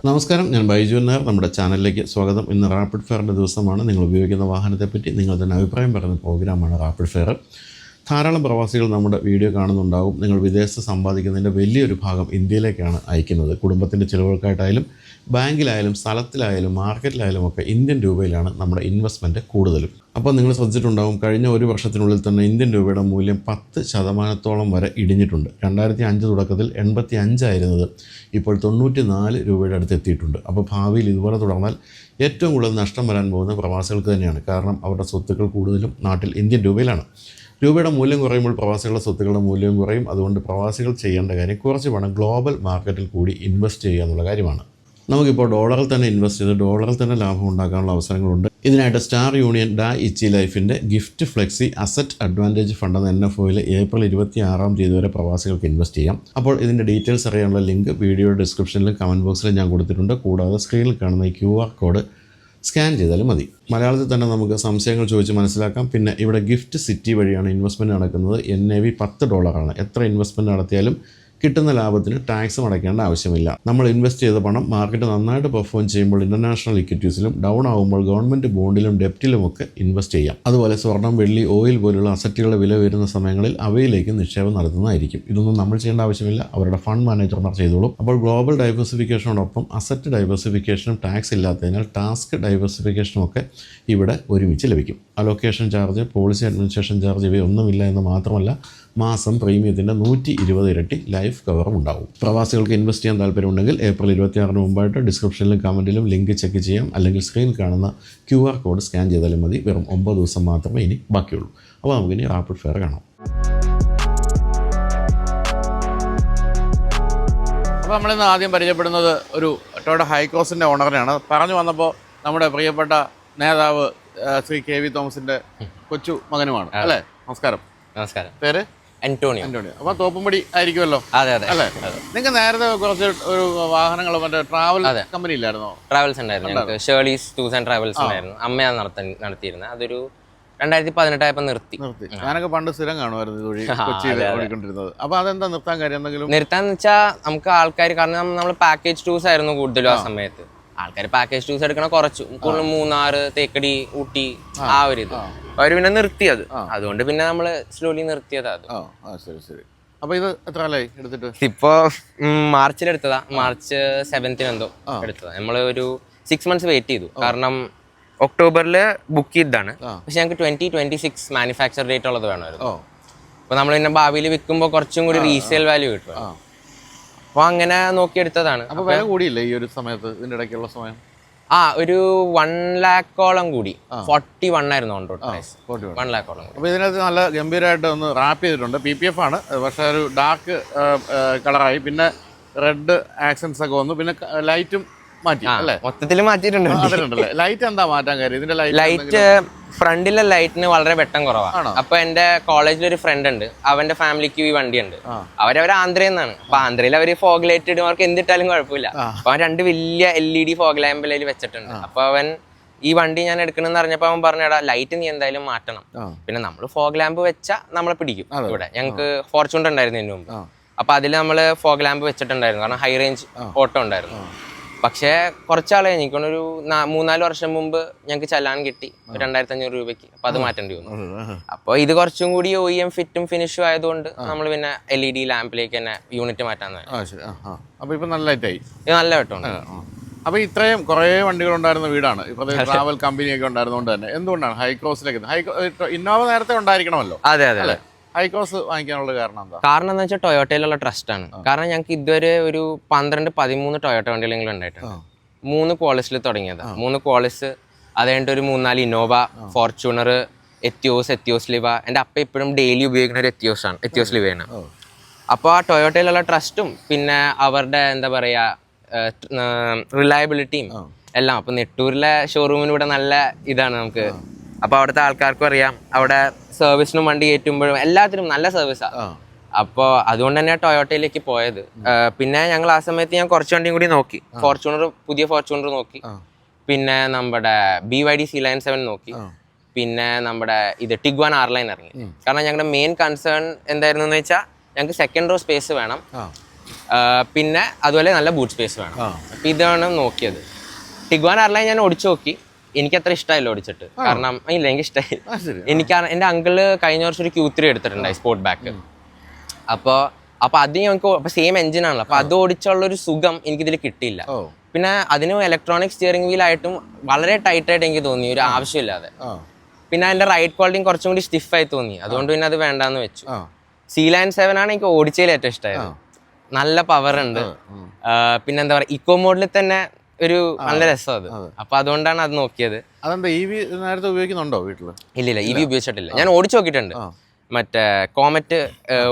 നമസ്കാരം, ഞാൻ ബൈജു നായർ. നമ്മുടെ ചാനലിലേക്ക് സ്വാഗതം. ഇന്ന് റാപ്പിഡ് ഫെയറിൻ്റെ ദിവസമാണ്. നിങ്ങൾ ഉപയോഗിക്കുന്ന വാഹനത്തെപ്പറ്റി നിങ്ങൾ തന്നെ അഭിപ്രായം പറയുന്ന പ്രോഗ്രാമാണ് റാപ്പിഡ് ഫെയർ. ധാരാളം പ്രവാസികൾ നമ്മുടെ വീഡിയോ കാണുന്നുണ്ടാവും. നിങ്ങൾ വിദേശത്ത് സമ്പാദിക്കുന്നതിൻ്റെ വലിയൊരു ഭാഗം ഇന്ത്യയിലേക്കാണ് അയക്കുന്നത്. കുടുംബത്തിൻ്റെ ചിലവുകൾക്കായിട്ടായാലും ബാങ്കിലായാലും സ്ഥലത്തിലായാലും മാർക്കറ്റിലായാലും ഒക്കെ ഇന്ത്യൻ രൂപയിലാണ് നമ്മുടെ ഇൻവെസ്റ്റ്മെൻറ്റ് കൂടുതലും. അപ്പോൾ നിങ്ങൾ ശ്രദ്ധിച്ചിട്ടുണ്ടാവും, കഴിഞ്ഞ ഒരു വർഷത്തിനുള്ളിൽ തന്നെ ഇന്ത്യൻ രൂപയുടെ മൂല്യം 10% വരെ ഇടിഞ്ഞിട്ടുണ്ട്. 2005 തുടക്കത്തിൽ 85 ആയിരുന്നത് ഇപ്പോൾ 94 രൂപയുടെ അടുത്ത് എത്തിയിട്ടുണ്ട്. അപ്പോൾ ഭാവിയിൽ ഇതുപോലെ തുടർന്നാൽ ഏറ്റവും കൂടുതൽ നഷ്ടം വരാൻ പോകുന്ന പ്രവാസികൾക്ക് തന്നെയാണ്. കാരണം അവരുടെ സ്വത്തുക്കൾ കൂടുതലും നാട്ടിൽ ഇന്ത്യൻ രൂപയിലാണ്. രൂപയുടെ മൂല്യം കുറയുമ്പോൾ പ്രവാസികളുടെ സ്വത്തുക്കളുടെ മൂല്യം കുറയും. അതുകൊണ്ട് പ്രവാസികൾ ചെയ്യേണ്ട കാര്യം കുറച്ച് പണം ഗ്ലോബൽ മാർക്കറ്റിൽ കൂടി ഇൻവെസ്റ്റ് ചെയ്യുക എന്നുള്ള കാര്യമാണ്. നമുക്കിപ്പോൾ ഡോളറിൽ തന്നെ ഇൻവെസ്റ്റ് ചെയ്ത് ഡോളറിൽ തന്നെ ലാഭം ഉണ്ടാക്കാനുള്ള അവസരങ്ങളുണ്ട്. ഇതിനായിട്ട് സ്റ്റാർ യൂണിയൻ ഡാ ഇച്ചി ലൈഫിൻ്റെ gift flexi asset advantage fund എന്ന NFOയിൽ ഏപ്രിൽ 26 വരെ പ്രവാസികൾക്ക് ഇൻവെസ്റ്റ് ചെയ്യാം. അപ്പോൾ ഇതിൻ്റെ ഡീറ്റെയിൽസ് അറിയാനുള്ള ലിങ്ക് വീഡിയോയുടെ ഡിസ്ക്രിപ്ഷനിലും കമൻറ്റ് ബോക്സിലും ഞാൻ കൊടുത്തിട്ടുണ്ട്. കൂടാതെ സ്ക്രീനിൽ കാണുന്ന ഈ QR കോഡ് സ്കാൻ ചെയ്താലും മതി. മലയാളത്തിൽ തന്നെ നമുക്ക് സംശയങ്ങൾ ചോദിച്ച് മനസ്സിലാക്കാം. പിന്നെ ഇവിടെ ഗിഫ്റ്റ് സിറ്റി വഴിയാണ് ഇൻവെസ്റ്റ്മെൻറ്റ് നടക്കുന്നത്. NAV $10. എത്ര ഇൻവെസ്റ്റ്മെൻറ്റ് നടത്തിയാലും കിട്ടുന്ന ലാഭത്തിന് ടാക്സും അടയ്ക്കേണ്ട ആവശ്യമില്ല. നമ്മൾ ഇൻവെസ്റ്റ് ചെയ്ത പണം മാർക്കറ്റ് നന്നായിട്ട് പെർഫോം ചെയ്യുമ്പോൾ ഇൻ്റർനാഷണൽ ഇക്വിറ്റീസിലും ഡൗൺ ആകുമ്പോൾ ഗവൺമെൻറ് ബോണ്ടിലും ഡെപ്റ്റിലുമൊക്കെ ഇൻവെസ്റ്റ് ചെയ്യാം. അതുപോലെ സ്വർണം, വെള്ളി, ഓയിൽ പോലുള്ള അസറ്റുകളുടെ വില വരുന്ന സമയങ്ങളിൽ അവയിലേക്ക് നിക്ഷേപം നടത്തുന്നതായിരിക്കും. ഇതൊന്നും നമ്മൾ ചെയ്യേണ്ട ആവശ്യമില്ല, അവരുടെ ഫണ്ട് മാനേജർമാർ ചെയ്തോളും. അപ്പോൾ ഗ്ലോബൽ ഡൈവേഴ്സിഫിക്കേഷനോടൊപ്പം അസറ്റ് ഡൈവേഴ്സിഫിക്കേഷനും ടാക്സ് ഇല്ലാത്തതിനാൽ ടാസ്ക് ഡൈവേഴ്സിഫിക്കേഷനും ഒക്കെ ഇവിടെ ഒരുമിച്ച് ലഭിക്കും. Allocation charge, policy administration charge ഇവയൊന്നുമില്ല എന്ന് മാത്രമല്ല മാസം പ്രീമിയത്തിൻ്റെ 120 ഇരട്ടി ലൈഫ് കവറും ഉണ്ടാവും. പ്രവാസികൾക്ക് ഇൻവെസ്റ്റ് ചെയ്യാൻ താല്പര്യമുണ്ടെങ്കിൽ ഏപ്രിൽ 26 മുമ്പായിട്ട് ഡിസ്ക്രിപ്ഷനിലും കമൻറ്റിലും ലിങ്ക് ചെക്ക് ചെയ്യാം. അല്ലെങ്കിൽ സ്ക്രീനിൽ കാണുന്ന QR കോഡ് സ്കാൻ ചെയ്താലും മതി. വെറും 9 ദിവസം മാത്രമേ ഇനി ബാക്കിയുള്ളൂ. അപ്പോൾ നമുക്കിനി റാപ്പിഡ് ഫെയർ കാണാം. അപ്പോൾ നമ്മളിന്ന് ആദ്യം പരിചയപ്പെടുന്നത് ഒരു ടൊയോട്ട ഹൈക്രോസിൻ്റെ ഓണറിനെയാണ്. പറഞ്ഞു വന്നപ്പോൾ നമ്മുടെ പ്രിയപ്പെട്ട നേതാവ് ശ്രീ KV തോമസിൻ്റെ കൊച്ചു മകനുമാണ് അല്ലേ? നമസ്കാരം. നമസ്കാരം. പേര് അന്റോണിയോ. അപ്പോൾ തോപ്പുംപടി ആയിരിക്കുമല്ലോ? അതെ അതെ അല്ലേ? നിങ്ങൾക്ക് നേരത്തെ കുറച്ച് ഒരു വാഹനങ്ങൾ മറ്റേ ട്രാവൽ കമ്പനി ഇല്ലായിരുന്നോ? ട്രാവൽസ് ഉണ്ടായിരുന്നു. ഞങ്ങൾക്ക് ഷേർലീസ് ടൂർസ് ആൻഡ് ട്രാവൽസ് ഉണ്ടായിരുന്നു. അമ്മയാണ് നടത്തിയിരുന്നത്. അതൊരു 2018 ആയപ്പോൾ നിർത്തി. ഞാനൊക്കെ പണ്ട് സ്ഥിരം കാണുമായിരുന്നു ഇതുവഴി കൊച്ചിയിൽ ഓടിക്കൊണ്ടിരുന്നത്. അപ്പോൾ അതെന്താ നിർത്താൻ കാര്യം? എന്തെങ്കിലും നിർത്താന്ന് വെച്ചാൽ നമുക്ക് ആൾക്കാർ, കാരണം നമ്മൾ പാക്കേജ് ടൂർസ് ആയിരുന്നു കൂടുതലും ആ സമയത്ത്. ആൾക്കാർ പാക്കേജ് ടൂർസ് എടുക്കണ കുറച്ചു, കൂടുതലും മൂന്നാർ, തേക്കടി, ഊട്ടി ആ ഒരു ഇത്. അവര് പിന്നെ നിർത്തിയത്. അതുകൊണ്ട് പിന്നെ നമ്മള് സ്ലോലി നിർത്തിയത്. അത് ശരി. അപ്പൊ ഇത് എത്ര കാലമായി എടുത്തിട്ട്? ഇപ്പൊ മാർച്ചിൽ എടുത്തതാ. മാർച്ച് 7 എന്തോ എടുത്തതാ. നമ്മള് ഒരു 6 months വെയിറ്റ് ചെയ്തു. കാരണം ഒക്ടോബറിൽ ബുക്ക് ചെയ്തതാണ്. പക്ഷെ ഞങ്ങൾക്ക് 2026 മാനുഫാക്ചർ ഡേറ്റ് ഉള്ളത് വേണമായിരുന്നു. അപ്പൊ നമ്മൾ പിന്നെ ഭാവിയിൽ വിൽക്കുമ്പോൾ കുറച്ചും കൂടി റീസെയിൽ വാല്യൂ കിട്ടും. അപ്പൊ അങ്ങനെ നോക്കിയെടുത്തതാണ്. അപ്പൊ വില കൂടിയില്ലേ ഈ ഒരു സമയത്ത്? ഇതിന്റെ ഇടയ്ക്കുള്ള സമയം ഒരു 1 lakh കൂടി. 41 ആയിരുന്നു ഓൺ റോഡ് പ്രൈസ്. 1 lakh കൂടി. അപ്പോൾ ഇതിനകത്ത് നല്ല ഗംഭീരമായിട്ട് ഒന്ന് റാപ്പ് ചെയ്തിട്ടുണ്ട്. PPF ആണ്, പക്ഷേ ഒരു ഡാർക്ക് കളറായി. പിന്നെ റെഡ് ആക്സൻസ് ഒക്കെ വന്നു. പിന്നെ ലൈറ്റും മാറ്റി അല്ലേ? മൊത്തത്തിൽ മാറ്റിയിട്ടുണ്ട്. ലൈറ്റ് എന്താ മാറ്റാൻ കാര്യം? ഇതിന്റെ ലൈറ്റ് ഫ്രണ്ടിലെ ലൈറ്റിന് വളരെ വെട്ടം കുറവാണ്. അപ്പൊ എന്റെ കോളേജിലൊരു ഫ്രണ്ട് ഉണ്ട്, അവന്റെ ഫാമിലിക്ക് ഈ വണ്ടിയുണ്ട്. അവരവർ ആന്ധ്രയിൽ നിന്നാണ്. അപ്പൊ ആന്ധ്രയിൽ അവര് ഫോഗ് ലൈറ്റ് ഇടുന്നവർക്ക് എന്തിട്ടാലും കുഴപ്പമില്ല. അപ്പൊ അവൻ 2 വലിയ LED ഫോഗ് ലാമ്പിൽ വെച്ചിട്ടുണ്ട്. അപ്പൊ അവൻ ഈ വണ്ടി ഞാൻ എടുക്കണമെന്ന് അറിഞ്ഞപ്പോ അവൻ പറഞ്ഞടാ, ലൈറ്റ് നീ എന്തായാലും മാറ്റണം. പിന്നെ നമ്മൾ ഫോഗ് ലാമ്പ് വെച്ചാൽ നമ്മളെ പിടിക്കും. ഇവിടെ ഞങ്ങൾക്ക് ഫോർച്യൂണർ ഉണ്ടായിരുന്നു ഇതിനു മുമ്പ്. അപ്പൊ അതിൽ നമ്മള് ഫോഗ് ലാമ്പ് വെച്ചിട്ടുണ്ടായിരുന്നു, കാരണം ഹൈ റേഞ്ച് ഓട്ടോ ഉണ്ടായിരുന്നു. പക്ഷേ കുറച്ചാളെ എനിക്കൊരു 3-4 വർഷം മുമ്പ് ഞങ്ങൾക്ക് ചലാൻ കിട്ടി 2500 രൂപയ്ക്ക്. അപ്പൊ അത് മാറ്റേണ്ടി വന്നു. അപ്പൊ ഇത് കുറച്ചും കൂടി OEM ഫിറ്റും ഫിനിഷും ആയതുകൊണ്ട് നമ്മൾ പിന്നെ LED ലാമ്പിലേക്ക് തന്നെ യൂണിറ്റ് മാറ്റാൻ. അപ്പൊ ഇപ്പൊ നല്ല ലൈറ്റായി, നല്ല വെട്ടമുണ്ട്. അപ്പൊ ഇത്രയും കുറെ വണ്ടികൾ ഉണ്ടായിരുന്ന വീടാണ്. ഇപ്പൊ ട്രാവൽ കമ്പനിയൊക്കെ ഉണ്ടായിരുന്നതുകൊണ്ട് തന്നെ എന്തുകൊണ്ടാണ് ഹൈക്രോസിലേക്ക്? ഇന്നോവ നേരത്തെ ഉണ്ടായിരിക്കണമല്ലോ. അതെ അതെ അതെ. ഹൈക്രോസ് വാങ്ങിക്കാനുള്ള കാരണം എന്താ? കാരണം എന്താ വെച്ചാൽ ടൊയോട്ടയിലുള്ള ട്രസ്റ്റ് ആണ്. കാരണം ഞങ്ങൾക്ക് ഇതുവരെ ഒരു 12-13 ടൊയോട്ട വണ്ടികളെങ്കിലും ഉണ്ടായിട്ടുണ്ട്. 3 ക്വാളിസിൽ തുടങ്ങിയത്. 3 ക്വാളിസ്, അത് കഴിഞ്ഞിട്ട് ഒരു 3-4 ഇന്നോവ, ഫോർച്യൂണർ, എത്തിയോസ് ലിവ. എൻ്റെ അപ്പ ഇപ്പോഴും ഡെയിലി ഉപയോഗിക്കുന്ന ഒരു എത്തിയോസ് ലിവയാണ്. അപ്പോൾ ആ ടൊയോട്ടയിലുള്ള ട്രസ്റ്റും പിന്നെ അവരുടെ എന്താ പറയുക റിലയബിലിറ്റിയും എല്ലാം. അപ്പോൾ നെട്ടൂരിലെ ഷോറൂമിന് ഇവിടെ നല്ല ഇതാണ് നമുക്ക്. അപ്പോൾ അവിടുത്തെ ആൾക്കാർക്കും അറിയാം, അവിടെ സർവീസിനും വണ്ടി കയറ്റുമ്പോഴും എല്ലാത്തിനും നല്ല സർവീസാണ്. അപ്പോൾ അതുകൊണ്ട് തന്നെ ടൊയോട്ടയിലേക്ക് പോയത്. പിന്നെ ഞങ്ങൾ ആ സമയത്ത് ഞാൻ കുറച്ച് വണ്ടിയും കൂടി നോക്കി. പുതിയ ഫോർച്യൂണർ നോക്കി. പിന്നെ നമ്മുടെ BYD C-Line 7 നോക്കി. പിന്നെ നമ്മുടെ ടിഗ്വാൻ R-Line ഇറങ്ങി. കാരണം ഞങ്ങളുടെ മെയിൻ കൺസേൺ എന്തായിരുന്നു എന്ന് വെച്ചാൽ ഞങ്ങൾക്ക് സെക്കൻഡ് റോ സ്പേസ് വേണം. പിന്നെ അതുപോലെ നല്ല ബൂട്ട് സ്പേസ് വേണം. അപ്പം ഇതാണ് നോക്കിയത്. ടിഗ്വാൻ R9 ഞാൻ ഓടിച്ചു നോക്കി, എനിക്ക് അത്ര ഇഷ്ടമായില്ല ഓടിച്ചിട്ട്. കാരണം ഇല്ല, എനിക്ക് ഇഷ്ടമായി. എനിക്ക് എൻ്റെ അങ്കിള് കഴിഞ്ഞ വർഷം ഒരു Q3 എടുത്തിട്ടുണ്ടായി സ്പോർട്ട് ബാക്ക്. അപ്പോൾ അത് ഞങ്ങൾക്ക് സെയിം എഞ്ചിനാണല്ലോ, അപ്പോൾ അത് ഓടിച്ചുള്ളൊരു സുഖം എനിക്കിതിൽ കിട്ടിയില്ല. പിന്നെ അതിന് ഇലക്ട്രോണിക് സ്റ്റിയറിംഗ് വീലായിട്ടും വളരെ ടൈറ്റായിട്ട് എനിക്ക് തോന്നി, ഒരു ആവശ്യമില്ലാതെ. പിന്നെ അതിൻ്റെ റൈഡ് ക്വാളിറ്റിയും കുറച്ചും കൂടി സ്റ്റിഫായി തോന്നി, അതുകൊണ്ട് പിന്നെ അത് വേണ്ടാന്ന് വെച്ചു. C-Line 7 ആണ് എനിക്ക് ഓടിച്ചതിൽ ഏറ്റവും ഇഷ്ടമായത്. നല്ല പവർ ഉണ്ട്. പിന്നെ എന്താ പറയുക, ഇക്കോ മോഡിൽ തന്നെ ഒരു നല്ല രസം അത്. അപ്പൊ അതുകൊണ്ടാണ് അത് നോക്കിയത്. അതെന്താ EV നേരത്തെ ഉപയോഗിക്കുന്നുണ്ടോ വീട്ടിൽ? ഇല്ല, EV ഉപയോഗിച്ചിട്ടില്ല. ഞാൻ ഓടിച്ചു നോക്കിയിട്ടുണ്ട്, മറ്റേ കോമറ്റ്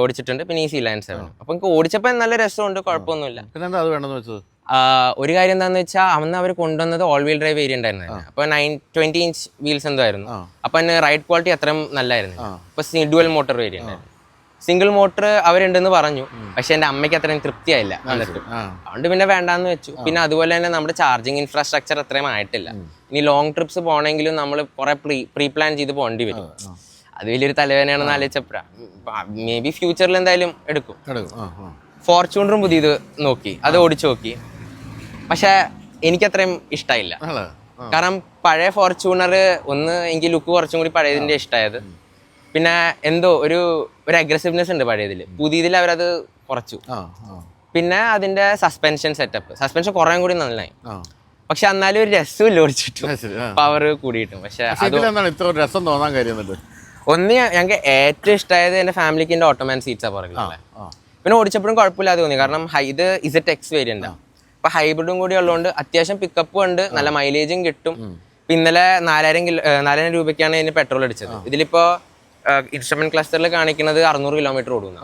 ഓടിച്ചിട്ടുണ്ട്, പിന്നെ ഈ C-Line 7. അപ്പൊ എനിക്ക് ഓടിച്ചപ്പോൾ നല്ല രസമുണ്ട്, കുഴപ്പമൊന്നുമില്ല. പിന്നെ എന്താ അത് വേണമെന്ന് വെച്ചത്? ഒരു കാര്യം എന്താണെന്ന് വെച്ചാൽ അന്ന് അവർ കൊണ്ടുവന്നത് ഓൾ വീൽ ഡ്രൈവ് വേരിയന്റ് ആയിരുന്നു. അപ്പോൾ 20 ഇഞ്ച് വീൽസ് എന്തോ ആയിരുന്നു. അപ്പൊ അതിന് റൈഡ് ക്വാളിറ്റി അത്രയും നല്ലായിരുന്നു. അപ്പൊ ഡ്യുവൽ മോട്ടോർ വേരിയന്റ് ആയിരുന്നു. സിംഗിൾ മോട്ടർ അവരുണ്ടെന്ന് പറഞ്ഞു, പക്ഷെ എൻ്റെ അമ്മയ്ക്ക് അത്രയും തൃപ്തിയായില്ല എന്നിട്ട്. അതുകൊണ്ട് പിന്നെ വേണ്ടാന്ന് വെച്ചു. പിന്നെ അതുപോലെ തന്നെ നമ്മുടെ ചാർജിങ് ഇൻഫ്രാസ്ട്രക്ചർ അത്രയും ആയിട്ടില്ല. ഇനി ലോങ് ട്രിപ്സ് പോകണമെങ്കിലും നമ്മൾ കുറെ പ്രീ പ്ലാൻ ചെയ്ത് പോകേണ്ടി വരും. അത് വലിയൊരു തലവേദനയാണെന്ന് ആലോചിച്ചപ്പോഴാണ്. മേ ബി ഫ്യൂച്ചറിൽ എന്തായാലും എടുക്കും. ഫോർച്യൂണറും പുതിയത് നോക്കി, അത് ഓടിച്ചു നോക്കി, പക്ഷെ എനിക്കത്രയും ഇഷ്ടമായില്ല. കാരണം പഴയ ഫോർച്യൂണർ ഒന്ന് എനിക്ക് ലുക്ക് കുറച്ചും കൂടി പഴയതിൻ്റെ ഇഷ്ടമായത്. പിന്നെ എന്തോ ഒരു അഗ്രസീവ്നെസ് ഉണ്ട് പഴയതിൽ, പുതിയതിൽ അവരത് കുറച്ചു. പിന്നെ അതിന്റെ സസ്പെൻഷൻ സസ്പെൻഷൻ കുറേ കൂടി നന്നായി, പക്ഷെ എന്നാലും ഒരു രസമില്ല ഓടിച്ചിട്ടും, പവർ കൂടിയിട്ടും. പക്ഷെ ഇത്ര രസം തോന്നാൻ കാര്യം ഒന്ന് ഞങ്ങൾക്ക് ഏറ്റവും ഇഷ്ടമായത് എൻ്റെ ഫാമിലിക്ക് എൻ്റെ ഓട്ടോമാൻ സീറ്റ്സാണ് പറയുന്നത്. പിന്നെ ഓടിച്ചപ്പോഴും കുഴപ്പമില്ലാതെ തോന്നി, കാരണം ഇത് ZX വേരിയന്റാണ്. അപ്പൊ ഹൈബ്രിഡും കൂടി ഉള്ളതുകൊണ്ട് അത്യാവശ്യം പിക്കപ്പും ഉണ്ട്, നല്ല മൈലേജും കിട്ടും. ഇന്നലെ 4000 രൂപയ്ക്കാണ് ഇതിന് പെട്രോൾ അടിച്ചത്. ഇതിലിപ്പോ ഇൻസ്ട്രുമെന്റ് ക്ലസ്റ്ററിൽ കാണിക്കുന്നത് 600 കിലോമീറ്റർ ഓടുന്നു.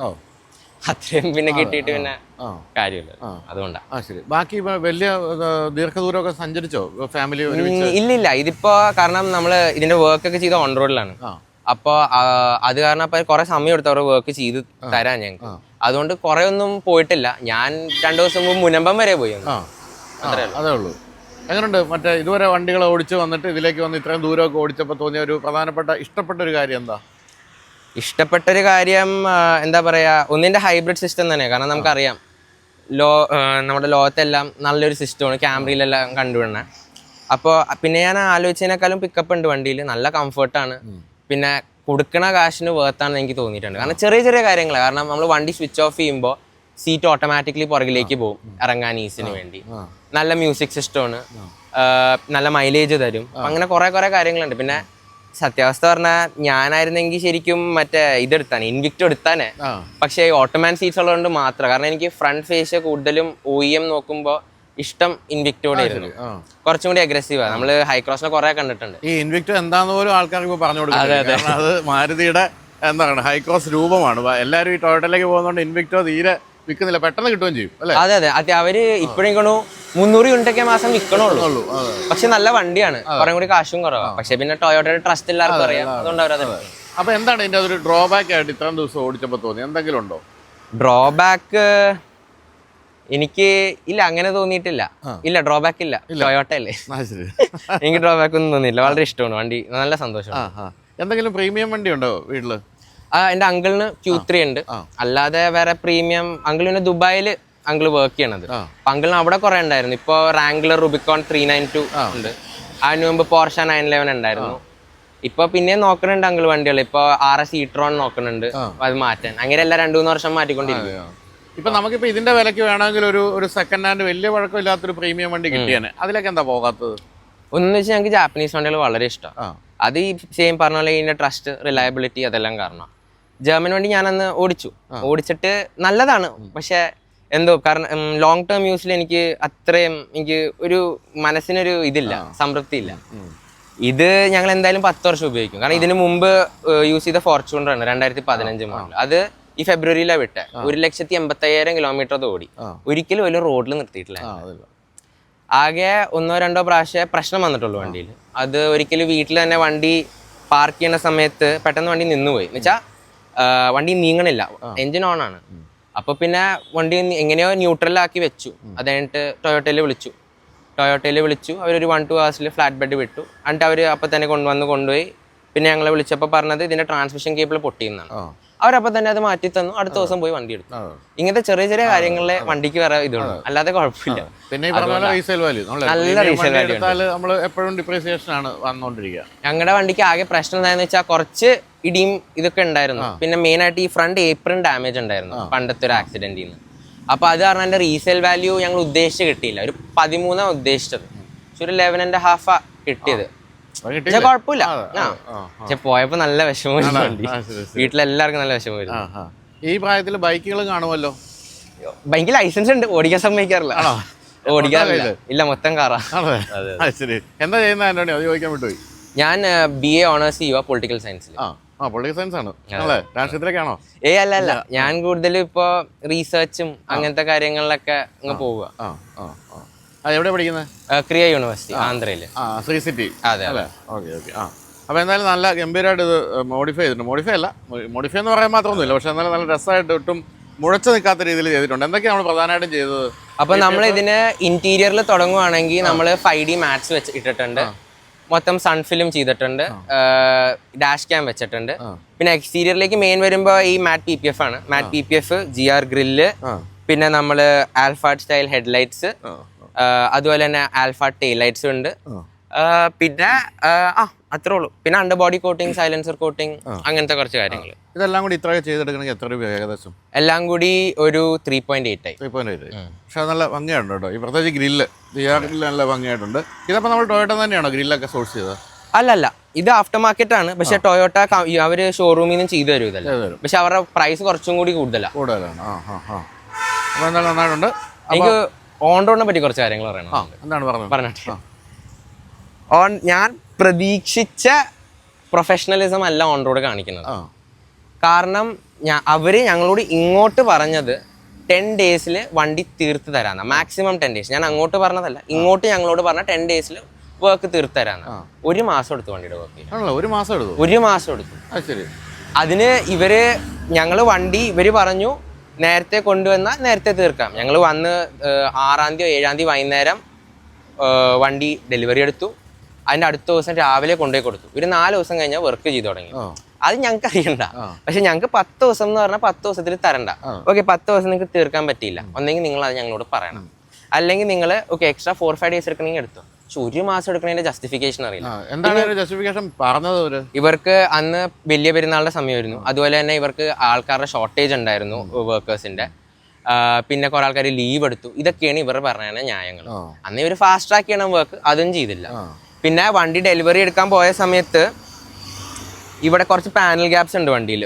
അത്രയും പിന്നെ കിട്ടിയിട്ട് പിന്നെ കാര്യമില്ല, അതുകൊണ്ടാണ്. ശരി. ബാക്കി വലിയ ദീർഘദൂരമൊക്കെ സഞ്ചരിച്ചോ ഫാമിലി? ഇല്ലില്ല, ഇതിപ്പോ കാരണം നമ്മള് ഇതിന്റെ വർക്ക് ഒക്കെ ചെയ്ത ഓൺ റോഡിലാണ്. അപ്പൊ അത് കാരണം അപ്പൊ കുറെ സമയം എടുത്ത് അവരുടെ വർക്ക് ചെയ്ത് തരാൻ ഞങ്ങൾക്ക്. അതുകൊണ്ട് കുറെ ഒന്നും പോയിട്ടില്ല. ഞാൻ 2 ദിവസം മുമ്പ് മുനമ്പം വരെ പോയി. അതേ ഉള്ളൂ. എങ്ങനെയുണ്ട് മറ്റേ ഇതുവരെ വണ്ടികൾ ഓടിച്ച് വന്നിട്ട് ഇതിലേക്ക് വന്ന് ഇത്രയും ദൂരമൊക്കെ ഓടിച്ചപ്പോൾ തോന്നിയ ഒരു പ്രധാനപ്പെട്ട ഇഷ്ടപ്പെട്ട ഒരു കാര്യം എന്താ? ഇഷ്ടപ്പെട്ടൊരു കാര്യം എന്താ പറയാ, ഒന്നിന്റെ ഹൈബ്രിഡ് സിസ്റ്റം തന്നെ. കാരണം നമുക്കറിയാം നമ്മുടെ ലോകത്തെല്ലാം നല്ലൊരു സിസ്റ്റമാണ് ക്യാമറയിലെല്ലാം കണ്ടുവിടുന്നത്. അപ്പോൾ പിന്നെ ഞാൻ ആലോചിച്ചതിനേക്കാളും പിക്കപ്പ് ഉണ്ട് വണ്ടിയിൽ, നല്ല കംഫർട്ടാണ്. പിന്നെ കൊടുക്കണ കാശിന് വേർത്താണെന്ന് എനിക്ക് തോന്നിയിട്ടുണ്ട്. കാരണം ചെറിയ ചെറിയ കാര്യങ്ങൾ, കാരണം നമ്മൾ വണ്ടി സ്വിച്ച് ഓഫ് ചെയ്യുമ്പോൾ സീറ്റ് ഓട്ടോമാറ്റിക്കലി പുറകിലേക്ക് പോകും ഇറങ്ങാൻ ഈസിന് വേണ്ടി. നല്ല മ്യൂസിക് സിസ്റ്റമാണ്, നല്ല മൈലേജ് തരും. അങ്ങനെ കുറെ കാര്യങ്ങളുണ്ട്. പിന്നെ സത്യാവസ്ഥ പറഞ്ഞാൽ ഞാനായിരുന്നെങ്കിൽ ശരിക്കും മറ്റേ ഇതെടുത്താനെ, ഇൻവിക്ടോ എടുത്താനെ. പക്ഷേ ഓട്ടോമാൻ സീറ്റ്സ് ഉള്ളതുകൊണ്ട് മാത്രം. കാരണം എനിക്ക് ഫ്രണ്ട് ഫേസ് കൂടുതലും OEM നോക്കുമ്പോൾ ഇഷ്ടം ഇൻവിക്ടോടെ ആയിരുന്നു, കുറച്ചും കൂടി അഗ്രസീവാണ്. നമ്മള് ഹൈക്രോസിനെ കുറെ കണ്ടിട്ടുണ്ട്. ഈ ഇൻവിക്ടോ എന്താന്ന് പോലും ആൾക്കാർക്ക് ഇപ്പൊ പറഞ്ഞു കൊടുക്കുന്നത്, അത് മാരുതിയുടെ എന്താണ് ഹൈക്രോസ് രൂപമാണ്. എല്ലാവരും ഈ ടൊയോട്ടയിലേക്ക് പോകുന്നതുകൊണ്ട് ഇൻവിക്ടോ തീരെ വിൽക്കുന്നില്ല, പെട്ടെന്ന് കിട്ടുകയും ചെയ്യും അല്ലേ? അതെ അവര് ഇപ്പോഴും 300 യൂണിറ്റൊക്കെ മാസം വിൽക്കണുള്ളൂ. പക്ഷെ നല്ല വണ്ടിയാണ്, കുറെ കൂടി കാശും കുറവാണ്. പക്ഷെ പിന്നെ ടൊയോട്ടയുടെ ട്രസ്റ്റ് എല്ലാവർക്കും അറിയാം, അതുകൊണ്ട് അവരത്. അപ്പൊ എന്താണ് ഇതിന്റെ അതൊരു ഡ്രോബാക്ക് ആയിട്ട് ഇത്രയും ദിവസം ഓടിച്ചപ്പോ തോന്നി എന്തെങ്കിലും ഉണ്ടോ? ഡ്രോബാക്ക് എനിക്ക് ഇല്ല, അങ്ങനെ തോന്നിയിട്ടില്ല. ഇല്ല, ഡ്രോബാക്ക് ഇല്ല. ടൊയോട്ട അല്ലേ, എനിക്ക് ഡ്രോബാക്ക് ഒന്നും തോന്നിയില്ല. വളരെ ഇഷ്ടമാണ് വണ്ടി, നല്ല സന്തോഷം. എന്തെങ്കിലും പ്രീമിയം വണ്ടി ഉണ്ടോ വീട്ടില്? എന്റെ അങ്കിളിന് Q3 ഉണ്ട്. അല്ലാതെ വേറെ പ്രീമിയം, അങ്കിളിന് ദുബായിൽ അങ്കിള് വർക്ക് ചെയ്യണത്. അപ്പൊ അങ്കിളിന് അവിടെ കുറെ ഉണ്ടായിരുന്നു. ഇപ്പൊ റാംഗ്ലർ റുബിക്കോൺ 392 ഉണ്ട്. അതിന് മുമ്പ് പോർഷ 911 ഉണ്ടായിരുന്നു. ഇപ്പൊ പിന്നെ നോക്കുന്നുണ്ട് അങ്കിൾ വണ്ടികൾ. ഇപ്പൊ RS e-tron നോക്കുന്നുണ്ട്, അത് മാറ്റാൻ. അങ്ങനെ എല്ലാം 2-3 വർഷം മാറ്റിക്കൊണ്ടിരിക്കും. ഇപ്പൊ നമുക്കിപ്പോ ഇതിന്റെ വിലക്ക് വേണമെങ്കിൽ ഒരു സെക്കൻഡ് ഹാൻഡ് വലിയ പഴക്കമില്ലാത്തൊരു പ്രീമിയം വണ്ടി കിട്ടിയാണ്. അതിലേക്ക് എന്താ പോകാത്തത്? ഒന്നെന്ന് വെച്ചാൽ ഞങ്ങൾക്ക് ജാപ്പനീസ് വണ്ടികൾ വളരെ ഇഷ്ടമാണ്. അത് ഈ സെയിം പറഞ്ഞ പോലെ ഇതിന്റെ ട്രസ്റ്റ്, റിലയബിലിറ്റി അതെല്ലാം കാരണം. ജർമ്മൻ വണ്ടി ഞാനന്ന് ഓടിച്ചിട്ട് നല്ലതാണ്. പക്ഷെ എന്തോ കാരണം ലോങ് ടേം യൂസിൽ എനിക്ക് ഒരു മനസ്സിനൊരു ഇതില്ല, സംതൃപ്തി ഇല്ല. ഇത് ഞങ്ങൾ എന്തായാലും 10 വർഷം ഉപയോഗിക്കും. കാരണം ഇതിന് മുമ്പ് യൂസ് ചെയ്ത ഫോർച്യൂണർ ആണ് 2015 മോഡൽ. അത് ഈ ഫെബ്രുവരിയിലാണ് വിട്ടെ. 1,85,000 കിലോമീറ്റർ ഓടി. ഒരിക്കലും ഒരു റോഡിൽ നിർത്തിയിട്ടില്ല. ആകെ 1-2 പ്രാവശ്യം പ്രശ്നം വന്നിട്ടുള്ളൂ വണ്ടിയിൽ. അത് ഒരിക്കലും വീട്ടിൽ തന്നെ വണ്ടി പാർക്ക് ചെയ്യുന്ന സമയത്ത് പെട്ടെന്ന് വണ്ടി നിന്നുപോയി. എന്നുവെച്ചാൽ വണ്ടി നീങ്ങണില്ല, എഞ്ചിൻ ഓൺ ആണ്. അപ്പൊ പിന്നെ വണ്ടി എങ്ങനെയോ ന്യൂട്രലാക്കി വെച്ചു. അത് കഴിഞ്ഞിട്ട് ടൊയോട്ടയിൽ വിളിച്ചു. അവരൊരു 1-2 hours ഫ്ലാറ്റ് ബെഡ് വിട്ടു. എന്നിട്ട് അവർ അപ്പം തന്നെ കൊണ്ടുപോയി പിന്നെ ഞങ്ങളെ വിളിച്ചപ്പോൾ പറഞ്ഞത് ഇതിന്റെ ട്രാൻസ്മിഷൻ കേബിൾ പൊട്ടിയെന്നാണ്. അവരപ്പോൾ തന്നെ അത് മാറ്റി തന്നു. അടുത്ത ദിവസം പോയി വണ്ടി എടുത്തു. ഇങ്ങനത്തെ ചെറിയ ചെറിയ കാര്യങ്ങളിലെ വണ്ടിക്ക് വേറെ ഇതുള്ളൂ, അല്ലാതെ കുഴപ്പമില്ല. പിന്നെ നല്ല റീസെയിൽ വാല്യൂ നമ്മൾ എപ്പോഴും ഡിപ്രീസിയേഷൻ ആണ് വന്നുകൊണ്ടിരിക്കുക. ഞങ്ങളുടെ വണ്ടിക്ക് ആകെ പ്രശ്നം എന്താണെന്ന് വെച്ചാൽ കുറച്ച് ഇടിയും ഇതൊക്കെ ഉണ്ടായിരുന്നു. പിന്നെ മെയിൻ ആയിട്ട് ഈ ഫ്രണ്ട് ഏപ്രിൻ ഡാമേജ് ഉണ്ടായിരുന്നു പണ്ടത്തെ ഒരു ആക്സിഡന്റിൽ നിന്ന്. അപ്പൊ അത് കാരണം എന്റെ റീസെയിൽ വാല്യൂ ഞങ്ങൾ ഉദ്ദേശിച്ച് കിട്ടിയില്ല. ഒരു 13 ഉദ്ദേശിച്ചത്, പക്ഷെ ഒരു 11.5 കിട്ടിയത്. പക്ഷെ കുഴപ്പമില്ല. പക്ഷെ പോയപ്പോ നല്ല വിഷമം വണ്ടി, വീട്ടിലെല്ലാവർക്കും നല്ല വിഷമം വരും. ഈ പ്രായത്തിൽ ബൈക്കുകൾ കാണുമല്ലോ. ബൈക്ക് ലൈസൻസ് ഉണ്ട്, ഓടിക്കാൻ സമ്മതിക്കാറില്ല. ഓടിക്കാറില്ല, ഇല്ല, മൊത്തം കാറാ. ശരി, എന്താ ചെയ്യുന്നത് ആന്റണി? അത് ചോദിക്കാൻ വിട്ടുപോയി. ഞാൻ BA ഓണേഴ്സ് ചെയ്യുക പൊളിറ്റിക്കൽ സയൻസിൽ. പൊളിറ്റിക്കൽ സയൻസ് ആണ്, രാഷ്ട്രീയത്തിലേക്കാണോ? അല്ല, ഞാൻ കൂടുതലും ഇപ്പൊ റീസെർച്ചും അങ്ങനത്തെ കാര്യങ്ങളിലൊക്കെ അങ്ങ് പോവുക. എവിടെ പഠിക്കുന്നത്? ക്രിയ യൂണിവേഴ്സിറ്റി, ആന്ധ്രയില്, ശ്രീ സിറ്റി. അതെ. ഓക്കെ. അപ്പോൾ എന്തായാലും നല്ല ഗംഭീരമായിട്ട് ഇത് മോഡിഫൈ ചെയ്തിട്ടുണ്ട്. മോഡിഫൈ എന്ന് പറയാൻ മാത്രമൊന്നുമില്ല, പക്ഷെ എന്നാലും നല്ല രസമായിട്ട് ഒട്ടും മുഴച്ചു നിൽക്കാത്ത രീതിയിൽ ചെയ്തിട്ടുണ്ട്. എന്തൊക്കെയാണ് നമ്മൾ പ്രധാനമായിട്ടും ചെയ്തത്? അപ്പൊ നമ്മൾ ഇതിന് ഇന്റീരിയറിൽ തുടങ്ങുവാണെങ്കിൽ നമ്മൾ 5D മാറ്റ്സ് വെച്ചിട്ടുണ്ട്, മൊത്തം സൺഫിലും ചെയ്തിട്ടുണ്ട്, ഡാഷ് ക്യാം വെച്ചിട്ടുണ്ട്. പിന്നെ എക്സ്റ്റീരിയറിലേക്ക് മെയിൻ വരുമ്പോൾ ഈ മാറ്റ് PPF ആണ്. മാറ്റ് PPF, GR ഗ്രില്ല്, പിന്നെ നമ്മൾ ആൽഫ സ്റ്റൈൽ ഹെഡ്ലൈറ്റ്സ്, അതുപോലെ തന്നെ ആൽഫ ടെയിൽ ലൈറ്റ്സും ഉണ്ട്. പിന്നെ അത്രേ ഉള്ളൂ. പിന്നെ under body coating, silencer coating, അങ്ങനത്തെ കുറച്ച് കാര്യങ്ങൾ. ഇതെല്ലാം കൂടി ഇത്രയൊക്കെ ചെയ്തെടുക്കണമെങ്കിൽ എത്ര രൂപ ഏകദേശം? എല്ലാം കൂടി ഒരു 3.8 ആയി. 3.8. പക്ഷെ അത് നല്ല ഭംഗിയുണ്ട് കേട്ടോ. ഈ പ്രത്യേകിച്ച് ഗ്രില്ല്, ഗ്രില്ല് നല്ല ഭംഗിയായിട്ടുണ്ട്. ഇതപ്പോൾ നമ്മൾ ടൊയോട്ട തന്നെയാണോ ഗ്രില്ലൊക്കെ സോഴ്സ് ചെയ്തത്? അല്ലല്ല, ഇത് ആഫ്റ്റർ മാർക്കറ്റ് ആണ്. പക്ഷെ ടൊയോട്ട അവര് ഷോറൂമിൽ നിന്ന് ചെയ്തു തരും ഇതല്ല. പക്ഷെ അവരുടെ പ്രൈസ് കുറച്ചും കൂടി കൂടുതലാണ്. അപ്പോൾ എന്തായാലും നന്നായിട്ടുണ്ട്. എനിക്ക് ഓൺ റോഡിനെ പറ്റി കുറച്ച് കാര്യങ്ങൾ പറയണം. എന്താണ് പറഞ്ഞിട്ട്? ഞാൻ പ്രതീക്ഷിച്ച പ്രൊഫഷണലിസം അല്ല ഓൺ റോഡ് കാണിക്കുന്നത്. കാരണം അവര് ഞങ്ങളോട് ഇങ്ങോട്ട് പറഞ്ഞത് 10 days വണ്ടി തീർത്ത് തരാന്ന, മാക്സിമം 10 days. ഞാൻ അങ്ങോട്ട് പറഞ്ഞതല്ല, ഇങ്ങോട്ട് ഞങ്ങളോട് പറഞ്ഞ 10 days വർക്ക് തീർത്ത് തരാന്ന. 1 മാസം എടുത്തു വണ്ടിയുടെ വർക്ക്. 1 മാസം എടുത്തു. അതിന് ഇവര് പറഞ്ഞു നേരത്തെ കൊണ്ടുവന്ന നേരത്തെ തീർക്കാം. ഞങ്ങൾ വന്ന് 6-ാം തീയതി 7-ാം തീയതി വൈകുന്നേരം വണ്ടി ഡെലിവറി എടുത്തു. അതിന്റെ അടുത്ത ദിവസം രാവിലെ കൊണ്ടുപോയി കൊടുത്തു. ഒരു 4 ദിവസം കഴിഞ്ഞാൽ വർക്ക് ചെയ്തു തുടങ്ങി. അത് ഞങ്ങൾക്ക് അറിയണ്ട. പക്ഷെ ഞങ്ങൾക്ക് 10 ദിവസം എന്ന് പറഞ്ഞാൽ 10 ദിവസത്തിൽ തരണ്ട. ഓക്കെ, 10 ദിവസം നിങ്ങൾക്ക് തീർക്കാൻ പറ്റിയില്ല, ഒന്നെങ്കിൽ നിങ്ങൾ അത് ഞങ്ങളോട് പറയണം. അല്ലെങ്കിൽ നിങ്ങൾ എക്സ്ട്രാ 4-5 days എടുക്കണമെങ്കിൽ എടുത്തു. പക്ഷെ 1 മാസം എടുക്കണതിന്റെ ജസ്റ്റിഫിക്കേഷൻ അറിയില്ല. എന്താണ് ജസ്റ്റിഫിക്കേഷൻ പറഞ്ഞത്? ഇവർക്ക് അന്ന് വലിയ പെരുന്നാളുടെ സമയമായിരുന്നു. അതുപോലെ തന്നെ ഇവർക്ക് ആൾക്കാരുടെ ഷോർട്ടേജ് ഉണ്ടായിരുന്നു, വർക്കേഴ്സിന്റെ. പിന്നെ കുറെ ആൾക്കാർ ലീവ് എടുത്തു. ഇതൊക്കെയാണ് ഇവർ പറഞ്ഞ ന്യായങ്ങൾ. അന്ന് ഇവർ ഫാസ്റ്റ് ട്രാക്ക് ചെയ്യണം വർക്ക്, അതും ചെയ്തില്ല. പിന്നെ വണ്ടി ഡെലിവറി എടുക്കാൻ പോയ സമയത്ത് ഇവിടെ കുറച്ച് പാനൽ ഗ്യാപ്സ് ഉണ്ട് വണ്ടിയിൽ,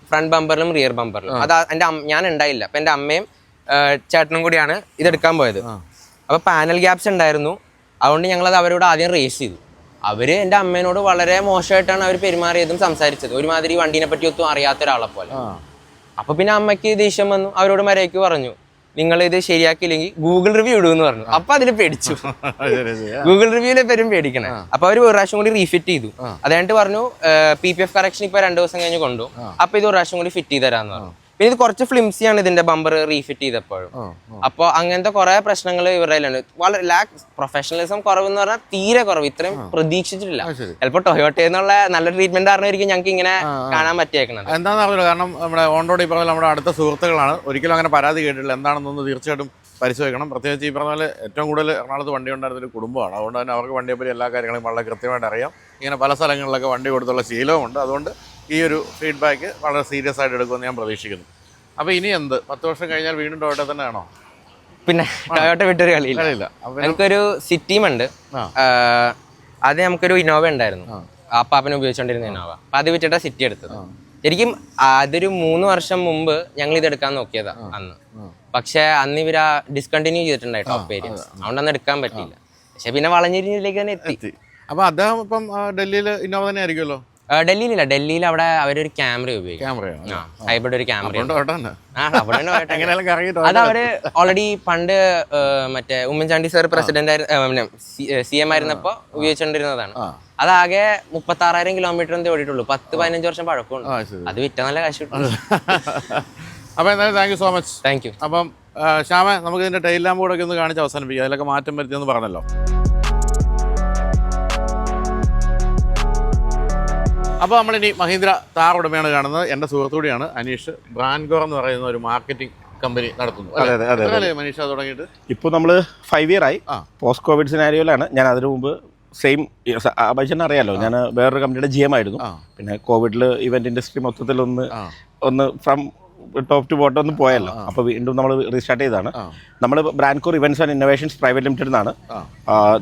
ഫ്രണ്ട് ബമ്പറിലും റിയർ ബമ്പറിലും. അത് ഞാൻ ഉണ്ടായില്ല. അപ്പൊ എൻ്റെ അമ്മയും ചേട്ടനും കൂടിയാണ് ഇതെടുക്കാൻ പോയത്. അപ്പൊ പാനൽ ഗ്യാപ്സ് ഉണ്ടായിരുന്നു. അതുകൊണ്ട് ഞങ്ങളത് അവരോട് ആദ്യം റേസ് ചെയ്തു. അവര് എൻ്റെ അമ്മേനോട് വളരെ മോശമായിട്ടാണ് അവർ പെരുമാറിയതും സംസാരിച്ചത്. ഒരുമാതിരി വണ്ടീനെ പറ്റി ഒത്തും അറിയാത്ത ഒരാളെ പോലെ. അപ്പൊ പിന്നെ അമ്മയ്ക്ക് ദേഷ്യം വന്നു. അവരോട് മര്യാദയ്ക്ക് പറഞ്ഞു, നിങ്ങൾ ഇത് ശരിയാക്കിയില്ലെങ്കിൽ ഗൂഗിൾ റിവ്യൂ ഇടുമെന്ന് പറഞ്ഞു. അപ്പൊ അതിന് പേടിച്ചു. ഗൂഗിൾ റിവ്യൂലെ പേരും പേടിക്കണേ. അപ്പൊ അവർ ഒരു പ്രാവശ്യം കൂടി റീഫിറ്റ് ചെയ്തു. അതായിട്ട് പറഞ്ഞു PPF കറക്ഷൻ ഇപ്പൊ 2 ദിവസം കഴിഞ്ഞ് കൊണ്ടു. അപ്പൊ ഇത് ഒരു പ്രാവശ്യം കൂടി ഫിറ്റ് ചെയ്ത് തരാന്ന് പറഞ്ഞു. പിന്നെ ഇത് കുറച്ച് ഫ്ലിംസിയാണ് ഇതിന്റെ ബമ്പർ റീഫിറ്റ് ചെയ്തപ്പോഴും. അപ്പൊ അങ്ങനത്തെ കുറെ പ്രശ്നങ്ങൾ ഇവരുടെ വളരെ പ്രൊഫഷണലിസം കുറവെന്ന് പറഞ്ഞാൽ തീരെ കുറവ്. ഇത്രയും പ്രതീക്ഷിച്ചിട്ടില്ല. ചിലപ്പോ ടൊയോട്ട എന്നുള്ള നല്ല ട്രീറ്റ്മെന്റ് ആയിരുന്നായിരിക്കും ഞങ്ങൾക്ക് ഇങ്ങനെ കാണാൻ പറ്റിയേക്കുന്നത്. എന്താണെന്ന് അറിയില്ല. കാരണം നമ്മുടെ ഓൺ റോഡ് ഈ പറഞ്ഞാൽ നമ്മുടെ അടുത്ത സുഹൃത്തുക്കളാണ്. ഒരിക്കലും അങ്ങനെ പരാതി കേട്ടിട്ടില്ല. എന്താണെന്നൊന്ന് തീർച്ചയായിട്ടും പരിശോധിക്കണം. പ്രത്യേകിച്ച് ഈ പറഞ്ഞ പോലെ ഏറ്റവും കൂടുതൽ എറണാകുളത്ത് വണ്ടി ഉണ്ടായിരുന്നൊരു കുടുംബമാണ്. അതുകൊണ്ട് തന്നെ അവർക്ക് വണ്ടിയെപ്പറ്റി എല്ലാ കാര്യങ്ങളും വളരെ കൃത്യമായിട്ട് അറിയാം. ഇങ്ങനെ പല സ്ഥലങ്ങളിലൊക്കെ വണ്ടി കൊടുത്തുള്ള ശീലവുമുണ്ട്. അതുകൊണ്ട് ഈ ഒരു ഫീഡ്ബാക്ക് വളരെ സീരിയസ് ആയിട്ട് എടുക്കുമെന്ന് ഞാൻ പ്രതീക്ഷിക്കുന്നു. അപ്പോൾ ഇനി എന്ത് 10 വർഷം കഴിഞ്ഞാൽ വീണ്ടും ടൊയോട്ട തന്നെയാണോ? പിന്നെ ടൊയോട്ട വിട്ടൊരു കളിയില്ല. എനിക്കൊരു സിറ്റിയുമുണ്ട്. അത് നമുക്കൊരു ഇന്നോവ ഉണ്ടായിരുന്നു, അപ്പാപ്പനെ ഉപയോഗിച്ചുകൊണ്ടിരുന്ന ഇന്നോവ. അപ്പം അത് വിറ്റിട്ടാണ് സിറ്റി എടുത്തത്. ശരിക്കും അതൊരു 3 വർഷം മുമ്പ് ഞങ്ങൾ ഇത് എടുക്കാൻ നോക്കിയതാ അന്ന്. പക്ഷെ അന്ന് ഇവർ ഡിസ്കണ്ടിന്യൂ ചെയ്തിട്ടുണ്ടായി ടോപ്പ് വേരിയൻസ്. അതുകൊണ്ട് അന്ന് എടുക്കാൻ പറ്റിയില്ല. പക്ഷെ പിന്നെ വളഞ്ഞിരിഞ്ഞിലേക്ക് തന്നെ എത്തി. അപ്പോൾ അദ്ദേഹം ഇപ്പം ഡൽഹിയിൽ ഇന്നോവ തന്നെ ആയിരിക്കുമല്ലോ? ഡൽഹിയിലില്ല, ഡൽഹിയിൽ അവിടെ അവരൊരു ക്യാമറ ഉപയോഗിക്കും. ഹൈബ്രിഡ് ഒരു ക്യാമറ. അത് അവര് ഓൾറെഡി പണ്ട് മറ്റേ Oommen Chandy sir president CM ആയിരുന്നപ്പോ ഉപയോഗിച്ചുകൊണ്ടിരുന്നതാണ്. അതാകെ 36,000 kilometre എന്തേ ഓടിയിട്ടുള്ളൂ. 10-15 വർഷം പഴക്കമുണ്ട്. അത് വിറ്റ നല്ല കാശ് കിട്ടും. അപ്പോൾ എന്തായാലും thank you so much. Thank you. അപ്പം ശ്യാമ, നമുക്ക് ഇതിന്റെ ടൈൽ ലാമ്പ് കൂടെ ഒന്ന് കാണിച്ച് അവസാനിപ്പിക്കാം. അതിലൊക്കെ മാറ്റം വരുത്തിയെന്ന് പറഞ്ഞല്ലോ. അപ്പോൾ നമ്മളിനി മഹീന്ദ്ര താർ ഉടമയാണ് കാണുന്നത്. എൻ്റെ സുഹൃത്തുകൂടിയാണ് അനീഷ്. ബ്രാൻഡ്കോർ എന്ന് പറയുന്ന ഒരു മാർക്കറ്റിംഗ് കമ്പനി നടത്തുന്നു. അതെ മനീഷ തുടങ്ങിയിട്ട് ഇപ്പോൾ നമ്മൾ 5 year ആയി. പോസ്റ്റ് കോവിഡ് സിനാരിയോയിലാണ്. ഞാൻ അതിനു മുമ്പ് സെയിം ബൈജൻ അറിയാലോ, ഞാൻ വേറൊരു കമ്പനിയുടെ GM ആയിരുന്നു. പിന്നെ കോവിഡിൽ ഇവന്റ് ഇൻഡസ്ട്രി മൊത്തത്തിൽ ഒന്ന് ഫ്രം ടോപ്പ് ടു ബോട്ടം ഒന്ന് പോയല്ലോ. അപ്പോൾ വീണ്ടും നമ്മൾ റീസ്റ്റാർട്ട് ചെയ്തതാണ്. നമ്മൾ Brandcore events and innovations private limited എന്നാണ്.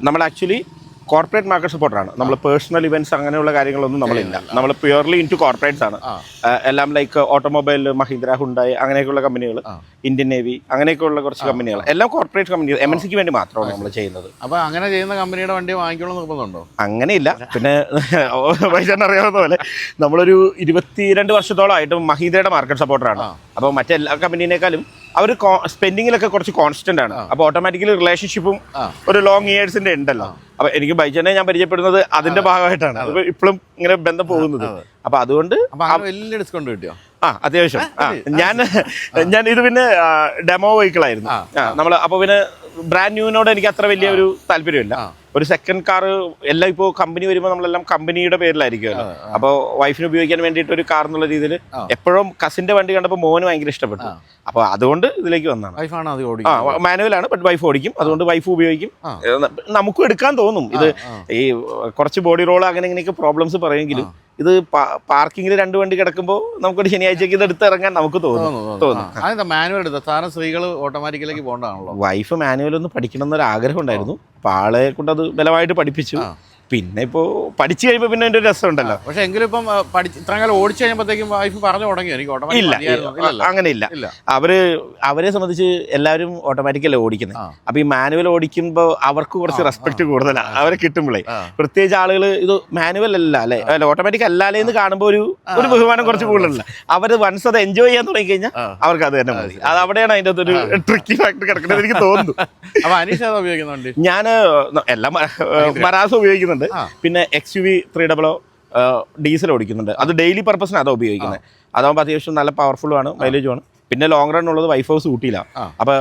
നമ്മൾ ആക്ച്വലി കോർപ്പറേറ്റ് മാർക്കറ്റ് സപ്പോർട്ടാണ്. നമ്മൾ പേഴ്സണൽ ഇവന്റ്സ് അങ്ങനെയുള്ള കാര്യങ്ങളൊന്നും നമ്മളില്ല. നമ്മൾ പ്യുവർലി ഇൻ ടു കോർപ്പറേറ്റ്സ് ആണ്. എല്ലാം ലൈക്ക് ഓട്ടോമൊബൈൽ, മഹീന്ദ്ര, ഹുണ്ടായി അങ്ങനെയൊക്കെയുള്ള കമ്പനികൾ, ഇന്ത്യൻ നേവി അങ്ങനെയൊക്കെയുള്ള കുറച്ച് കമ്പനികൾ, എല്ലാം കോർപ്പറേറ്റ് കമ്പനികൾ, MNCക്ക് വേണ്ടി മാത്രമാണ് നമ്മൾ ചെയ്യുന്നത്. അപ്പോൾ അങ്ങനെ ചെയ്യുന്ന കമ്പനിയുടെ വണ്ടി വാങ്ങിക്കണം നിർബന്ധമുണ്ടോ? അങ്ങനെയില്ല. പിന്നെ വൈചാൻ അറിയാവുന്ന പോലെ നമ്മളൊരു 22 വർഷത്തോളമായിട്ട് മഹീന്ദ്രയുടെ മാർക്കറ്റ് സപ്പോർട്ടറാണ്. അപ്പോൾ മറ്റെല്ലാ കമ്പനീനേക്കാളും അവർ സ്പെൻഡിങ്ങിലൊക്കെ കുറച്ച് കോൺസ്റ്റന്റ് ആണ്. അപ്പോൾ ഓട്ടോമാറ്റിക്കലി റിലേഷൻഷിപ്പും ഒരു ലോങ് ഇയേഴ്സിന്റെ ഉണ്ടല്ലോ. അപ്പോൾ എനിക്ക് ബൈജനെ ഞാൻ പരിചയപ്പെടുന്നത് അതിന്റെ ഭാഗമായിട്ടാണ്. അപ്പോൾ ഇപ്പോഴും ഇങ്ങനെ ബന്ധം പോകുന്നത്. അപ്പോൾ അതുകൊണ്ട് വലിയ ഡിസ്കൗണ്ട് കിട്ടിയോ? അത്യാവശ്യം. ഞാൻ ഇത് പിന്നെ ഡെമോ വെഹിക്കിളായിരുന്നു നമ്മൾ. അപ്പോൾ പിന്നെ ബ്രാൻഡ് ന്യൂവിനോട് എനിക്ക് അത്ര വലിയ ഒരു താല്പര്യമില്ല. ഒരു സെക്കൻഡ് കാർ എല്ലാം ഇപ്പോൾ കമ്പനി വരുമ്പോൾ നമ്മളെല്ലാം കമ്പനിയുടെ പേരിലായിരിക്കുമല്ലോ. അപ്പോൾ വൈഫിന് ഉപയോഗിക്കാൻ വേണ്ടിയിട്ട് ഒരു കാർ എന്നുള്ള രീതിയിൽ എപ്പോഴും കസിന്റെ വണ്ടി കണ്ടപ്പോൾ മോന് ഭയങ്കര ഇഷ്ടപ്പെട്ടു. അപ്പോൾ അതുകൊണ്ട് ഇതിലേക്ക് വന്നതാണ്. മാനുവലാണ്, ബട്ട് വൈഫ് ഓടിക്കും. അതുകൊണ്ട് വൈഫ് ഉപയോഗിക്കും. നമുക്കും എടുക്കാൻ തോന്നും. ഇത് ഈ കുറച്ച് ബോഡി റോൾ അങ്ങനെ ഇങ്ങനെയൊക്കെ പ്രോബ്ലംസ് പറയുമെങ്കിലും ഇത് പാർക്കിങ്ങിൽ 2 വണ്ടി കിടക്കുമ്പോൾ നമുക്കൊരു ശനിയാഴ്ചക്ക് ഇത് എടുത്തിറങ്ങാൻ നമുക്ക് തോന്നും. മാനുവൽ എടുത്ത സാധാരണ സ്ത്രീകൾ ഓട്ടോമാറ്റിക്കിലേക്ക് പോകേണ്ടതാണല്ലോ. വൈഫ് മാനുവൽ ഒന്ന് പഠിക്കണം എന്നൊരു ആഗ്രഹം ഉണ്ടായിരുന്നു. അപ്പോൾ ആളെ കൊണ്ട് അത് ബലമായിട്ട് പഠിപ്പിച്ചു. പിന്നെ ഇപ്പോൾ പഠിച്ചു കഴിയുമ്പോൾ പിന്നെ അതിൻ്റെ ഒരു രസം ഉണ്ടല്ലോ. പക്ഷെ എങ്കിലും ഇപ്പം ഇത്രയും കാലം ഓടിച്ചു കഴിയുമ്പോഴത്തേക്കും വൈഫ് പറഞ്ഞു തുടങ്ങി എനിക്ക് ഓട്ടോമാറ്റിക്. അങ്ങനെയില്ല. അവരെ സംബന്ധിച്ച് എല്ലാവരും ഓട്ടോമാറ്റിക്കല്ലേ ഓടിക്കുന്നത്. അപ്പൊ ഈ മാനുവൽ ഓടിക്കുമ്പോൾ അവർക്ക് കുറച്ച് റെസ്പെക്ട് കൂടുതലാണ് അവരെ കിട്ടുമ്പോഴേ. പ്രത്യേകിച്ച് ആളുകൾ ഇത് മാനുവൽ അല്ല അല്ലെ, ഓട്ടോമാറ്റിക് അല്ലാലേ എന്ന് കാണുമ്പോൾ ഒരു ബഹുമാനം കുറച്ച് കൂടുതലല്ല. അവര് വൺസ് അത് എൻജോയ് ചെയ്യാൻ തുടങ്ങി കഴിഞ്ഞാൽ അവർക്ക് അത് തന്നെ മതി. അത് അവിടെയാണ് അതിൻ്റെ അകത്തൊരു ട്രിക്കി ഫാക്ടർ കിടക്കുന്നത് എനിക്ക് തോന്നുന്നു. അപ്പൊ അനീഷ് അത് ഉപയോഗിക്കുന്നുണ്ട്. ഞാൻ എല്ലാം മറാസ് ഉപയോഗിക്കുന്നുണ്ട്. പിന്നെ XUV 300 ഡീസൽ ഓടിക്കുന്നുണ്ട്. അത് ഡെയിലി പർപ്പസിന് അതാ ഉപയോഗിക്കുന്നത്. അതാകുമ്പോൾ അത്യാവശ്യം നല്ല പവർഫുള്ളും ആണ്, മൈലേജും ആണ്. പിന്നെ ലോങ് റൺ ഉള്ളത് വൈഫ് ഹൗസ് ഊട്ടിയില്ല. അപ്പൊ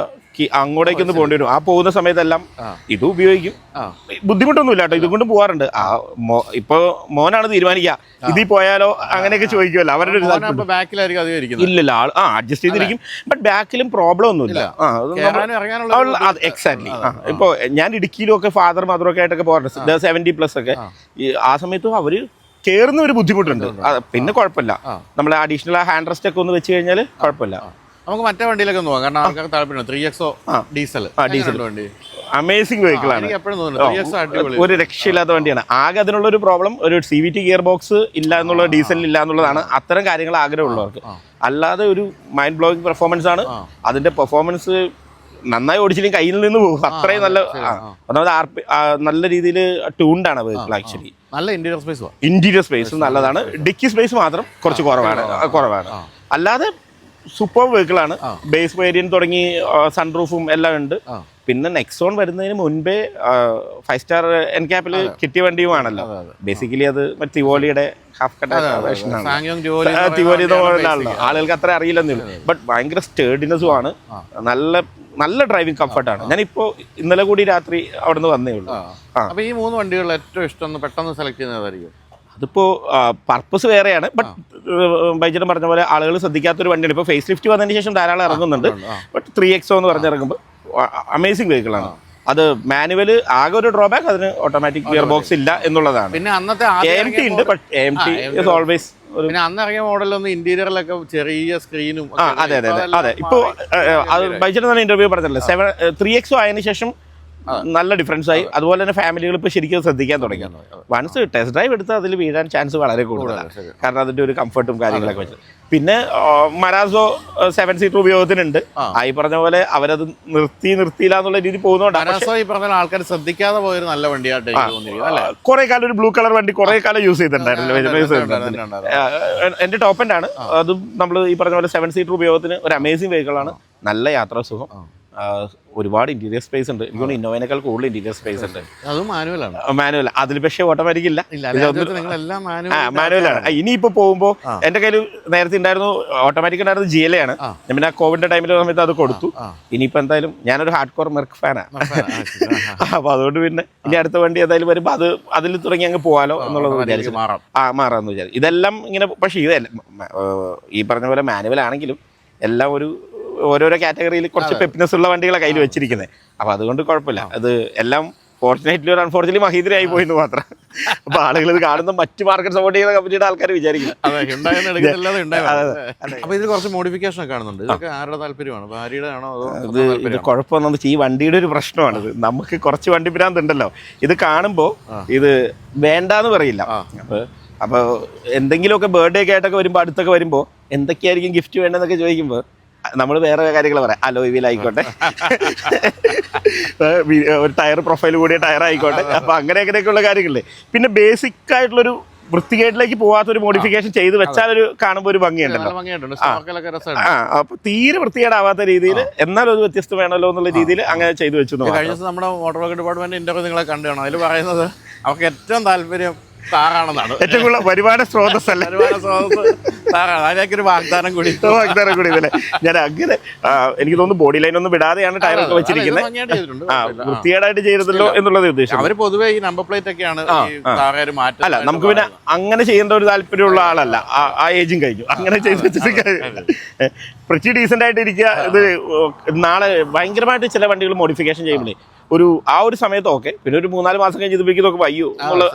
അങ്ങോട്ടേക്കൊന്ന് പോകേണ്ടി വരും. ആ പോകുന്ന സമയത്തെല്ലാം ഇത് ഉപയോഗിക്കും. ബുദ്ധിമുട്ടൊന്നുമില്ല കേട്ടോ, ഇതുകൊണ്ടും പോകാറുണ്ട്. ഇപ്പൊ മോനാണ് തീരുമാനിക്കുക ഇതിൽ പോയാലോ അങ്ങനെയൊക്കെ ചോദിക്കുമല്ലോ. അവരുടെ ഒരു ഇല്ലല്ല, ആൾ അഡ്ജസ്റ്റ് ചെയ്തിരിക്കും. ബട്ട് ബാക്കിലും പ്രോബ്ലം ഒന്നുമില്ല. എക്സാക്ട്ലി. ഇപ്പൊ ഞാൻ ഇടുക്കിയിലും ഒക്കെ ഫാദർ മദറും ഒക്കെ ആയിട്ടൊക്കെ പോകാറുണ്ട്. 70+ ഒക്കെ. ആ സമയത്തും അവര് കേറുന്ന ഒരു ബുദ്ധിമുട്ടുണ്ട്. പിന്നെ കുഴപ്പമില്ല, നമ്മൾ അഡീഷണൽ ഹാൻഡ് റെസ്റ്റ് ഒക്കെ ഒന്ന് വെച്ച് കഴിഞ്ഞാൽ കുഴപ്പമില്ല. നമുക്ക് മറ്റേ വണ്ടിയിലൊക്കെ നോക്കാം. കാരണം ആൾക്കാർക്ക് താല്പര്യം 3XO ഡീസൽ വണ്ടി അമേസിംഗ് വെഹിക്കിൾ ആണ്. ഒരു രക്ഷയില്ലാത്ത വണ്ടിയാണ്. ആകെ അതിനുള്ള ഒരു പ്രോബ്ലം ഒരു CVT ഗിയർ ബോക്സ് ഇല്ല എന്നുള്ള, ഡീസലിൽ ഇല്ല എന്നുള്ളതാണ്. അത്തരം കാര്യങ്ങൾ ആഗ്രഹമുള്ളവർക്ക്. അല്ലാതെ ഒരു മൈൻഡ് ബ്ലോയിങ് പെർഫോമൻസ് ആണ്. അതിന്റെ പെർഫോമൻസ് നന്നായി ഓടിച്ചില്ലെങ്കിൽ കയ്യിൽ നിന്ന് പോകും. അത്രയും നല്ല ഒന്നാമത് നല്ല രീതിയിൽ ട്യൂൺഡ് ആണ് വെഹിക്കിൾ. ആക്ച്വലി നല്ല ഇന്റീരിയർ സ്പേസ് നല്ലതാണ്. ഡിക്കി സ്പേസ് മാത്രം കുറച്ച് കുറവാണ്. അല്ലാതെ സൂപ്പർ വെഹിക്കിളാണ്. ബേസ് വേരിയന്റ് തുടങ്ങി സൺറൂഫും എല്ലാം ഉണ്ട്. പിന്നെ നെക്സോൺ വരുന്നതിന് മുൻപേ 5 സ്റ്റാർ എൻക്യാപ്പിൽ കിട്ടിയ വണ്ടിയുമാണല്ലോ. ബേസിക്കലി അത് തിവോലിയുടെ ഹാഫ് കട്ട് വേർഷനാണ്. തിവോലി ആണല്ലോ, ആളുകൾക്ക് അത്ര അറിയില്ലെന്നേ ഉള്ളൂ. ബട്ട് ഭയങ്കര സ്റ്റേർഡിനെസ്സും ആണ്. നല്ല ഡ്രൈവിംഗ് കംഫർട്ടാണ്. ഞാനിപ്പോ ഇന്നലെ കൂടി രാത്രി അവിടെ നിന്ന് വന്നേ ഉള്ളൂ. അപ്പൊ ഈ 3 വണ്ടികളിൽ ഏറ്റവും ഇഷ്ടം പെട്ടെന്ന് സെലക്ട് ചെയ്യുന്നതായിരിക്കും. അതിപ്പോ പർപ്പസ് വേറെയാണ്. ബട്ട് ബൈജനം പറഞ്ഞ പോലെ ആളുകൾ ശ്രദ്ധിക്കാത്തൊരു വണ്ടിയാണ്. ഇപ്പോൾ ഫേസ് ലിഫ്റ്റ് വന്നതിന് ശേഷം ധാരാളം ഇറങ്ങുന്നുണ്ട്. ബട്ട് 3XO എന്ന് പറഞ്ഞിറങ്ങുമ്പോൾ അമേസിംഗ് വെഹിക്കിളാണ്. അത് മാനുവൽ ആകെ ഒരു ഡ്രോബാക്ക് അതിന് ഓട്ടോമാറ്റിക് ഗിയർ ബോക്സ് ഇല്ല എന്നുള്ളതാണ്. പിന്നെ അന്നത്തെ AMT ഉണ്ട്, ബട്ട് AMT ഈസ് ഓൾവേസ്. പിന്നെ അന്ന് ഇറങ്ങിയ മോഡലൊന്നും ഇന്റീരിയറിലൊക്കെ ചെറിയ സ്ക്രീനും. അതെ. ഇപ്പൊ ബൈജനം തന്നെ ഇന്റർവ്യൂ പറഞ്ഞില്ലേ, 3XO ആയതിനു ശേഷം നല്ല ഡിഫറൻസ് ആയി. അതുപോലെ തന്നെ ഫാമിലികൾ ഇപ്പോൾ ശരിക്കും ശ്രദ്ധിക്കാൻ തുടങ്ങി. വൺസ് ടെസ്റ്റ് ഡ്രൈവ് എടുത്താൽ അതിൽ വീഴാൻ ചാൻസ് വളരെ കൂടുതലാണ്. കാരണം അതിന്റെ ഒരു കംഫർട്ടും കാര്യങ്ങളൊക്കെ വെച്ച്. പിന്നെ മറാസോ 7 സീറ്റർ ഉപയോഗത്തിനുണ്ട്. ഈ പറഞ്ഞ പോലെ അവരത് നിർത്തിയില്ല എന്നുള്ള രീതി പോകുന്നതുകൊണ്ടാണ് ആൾക്കാർ ശ്രദ്ധിക്കാതെ പോയൊരു നല്ല വണ്ടിയായിട്ട് കുറെ കാലം ഒരു ബ്ലൂ കളർ വണ്ടി കുറെ കാലം യൂസ് ചെയ്തിട്ടുണ്ടായിരുന്നു. എന്റെ ടോപ്പ് എൻഡ് ആണ്. അതും നമ്മൾ ഈ പറഞ്ഞ പോലെ 7 സീറ്റർ ഉപയോഗത്തിന് ഒരു അമേസിംഗ് വെഹിക്കിളാണ്. നല്ല യാത്രാ സുഖം. ഒരുപാട് ഇന്റീരിയർ സ്പേസ് ഉണ്ട്. എനിക്ക് തോന്നുന്നു ഇന്നോവനേക്കാൾ കൂടുതൽ ഇന്റീരിയർ സ്പേസ് ഉണ്ട്. അതും മാനുവലാണ്. മാനുവൽ, അതിൽ പക്ഷേ ഓട്ടോമാറ്റിക് ഇല്ല. നിങ്ങളെല്ലാം മാനുവലാണ്. ഇനിയിപ്പോ പോകുമ്പോൾ എന്റെ കയ്യിൽ നേരത്തെ ഉണ്ടായിരുന്നു ഓട്ടോമാറ്റിക് ഉണ്ടായിരുന്നു GLA ആണ്. ഞാൻ പിന്നെ കോവിഡിന്റെ ടൈമിലെ സമയത്ത് അത് കൊടുത്തു. ഇനിയിപ്പോ എന്തായാലും ഞാനൊരു ഹാർഡ് കോർ മെർക്ക് ഫാനാണ്. അപ്പൊ അതുകൊണ്ട് പിന്നെ ഇനി അടുത്ത വണ്ടി ഏതായാലും വരുമ്പോ അതിൽ തുടങ്ങി അങ്ങ് പോകാലോ എന്നുള്ളത് വിചാരിച്ചു. മാറാന്ന് വിചാരിച്ചു. ഇതെല്ലാം ഇങ്ങനെ, പക്ഷേ ഇതല്ല ഈ പറഞ്ഞ പോലെ മാനുവൽ ആണെങ്കിലും എല്ലാം ഓരോരോ കാറ്റഗറിയിൽ കുറച്ച് പെപ്പിനെസ് ഉള്ള വണ്ടികളെ കയ്യിൽ വെച്ചിരിക്കുന്നത്. അപ്പൊ അതുകൊണ്ട് കുഴപ്പമില്ല. അത് എല്ലാം ഫോർച്ചുനേറ്റ്ലി ഒരു അൺഫോർച്ചുനേറ്റ്ലി മഹീന്ദ്രയായി പോയെന്ന് മാത്രം. അപ്പൊ ആളുകൾ ഇത് കാണുന്ന മറ്റ് മാർക്കറ്റ് സപ്പോർട്ട് ചെയ്യുന്ന കമ്പനിയുടെ ആൾക്കാർ വിചാരിക്കും. അപ്പൊ ഇതിൽ കുറച്ച് മോഡിഫിക്കേഷൻ ഒക്കെ കാണുന്നുണ്ട്. ഇതൊക്കെ ആരുടെ താല്പര്യമാണ്? ഭാര്യയുടെ ആണോ അതോ? ഇത് കുഴപ്പമെന്നു വെച്ചാൽ ഈ വണ്ടിയുടെ ഒരു പ്രശ്നമാണിത്. നമുക്ക് കുറച്ച് വണ്ടി ഭ്രാന്ത് ഉണ്ടല്ലോ. ഇത് കാണുമ്പോൾ ഇത് വേണ്ടാന്ന് പറയില്ല. അപ്പൊ എന്തെങ്കിലുമൊക്കെ ബർത്ത്ഡേ ഒക്കെ ആയിട്ടൊക്കെ വരുമ്പോൾ അടുത്തൊക്കെ വരുമ്പോൾ എന്തൊക്കെയായിരിക്കും ഗിഫ്റ്റ് വേണ്ടതെന്നൊക്കെ ചോദിക്കുമ്പോൾ നമ്മൾ വേറെ കാര്യങ്ങൾ പറയാം. അലോയ് വീൽ ആയിക്കോട്ടെ, ഒരു ടയർ പ്രൊഫൈൽ കൂടിയ ടയർ ആയിക്കോട്ടെ. അപ്പൊ അങ്ങനെയൊക്കെയുള്ള കാര്യങ്ങളില്ലേ. പിന്നെ ബേസിക് ആയിട്ടുള്ളൊരു വൃത്തികേട്ടിലേക്ക് പോവാത്തൊരു മോഡിഫിക്കേഷൻ ചെയ്ത് വെച്ചാൽ ഒരു കാണുമ്പോൾ ഒരു ഭംഗിയുണ്ടല്ലോ. അപ്പൊ തീരെ വൃത്തികേടാവാത്ത രീതിയിൽ എന്നാൽ ഒരു വ്യത്യസ്തം വേണമല്ലോ എന്നുള്ള രീതിയിൽ അങ്ങനെ ചെയ്തു വെച്ചു. കഴിഞ്ഞ ദിവസം നമ്മുടെ മോട്ടോർ വെഹിക്കിൾ ഡിപ്പാർട്ട്മെന്റ് ഇന്റർവ്യൂ നിങ്ങളെ കണ്ടു കാണാം. അതിൽ പറയുന്നത് അവർക്ക് ഏറ്റവും താല്പര്യം താറാണെന്നാണ്. ഏറ്റവും കൂടുതൽ വരുമാന സ്രോതസ് അല്ല, അതിലേക്ക് ഒരു വാഗ്ദാനം കൂടി ഇതല്ലേ. ഞാൻ അങ്ങനെ എനിക്ക് തോന്നുന്നു ബോഡി ലൈൻ ഒന്നും വിടാതെയാണ് ടയറൊക്കെ വെച്ചിരിക്കുന്നത്. വൃത്തികേടായിട്ട് ചെയ്തല്ലോ എന്നുള്ളത് ഉദ്ദേശം. അവര് പൊതുവെ ഈ നമ്പർ പ്ലേറ്റ് ഒക്കെയാണ് മാറ്റം. അല്ല, നമുക്ക് പിന്നെ അങ്ങനെ ചെയ്യേണ്ട ഒരു താല്പര്യമുള്ള ആളല്ല. ആ ഏജും കഴിഞ്ഞു. അങ്ങനെ ചെയ്ത് വെച്ചിട്ട് പ്രിറ്റി ഡീസെന്റ് ആയിട്ട് ഇരിക്കുക. ഇത് നാളെ ഭയങ്കരമായിട്ട് ചില വണ്ടികൾ മോഡിഫിക്കേഷൻ ചെയ്യുമ്പോഴേ ആ ഒരു സമയത്ത് ഓക്കെ, പിന്നെ ഒരു 3-4 മാസം കഴിഞ്ഞ് ഇത് നോക്കുമ്പോൾ അയ്യോ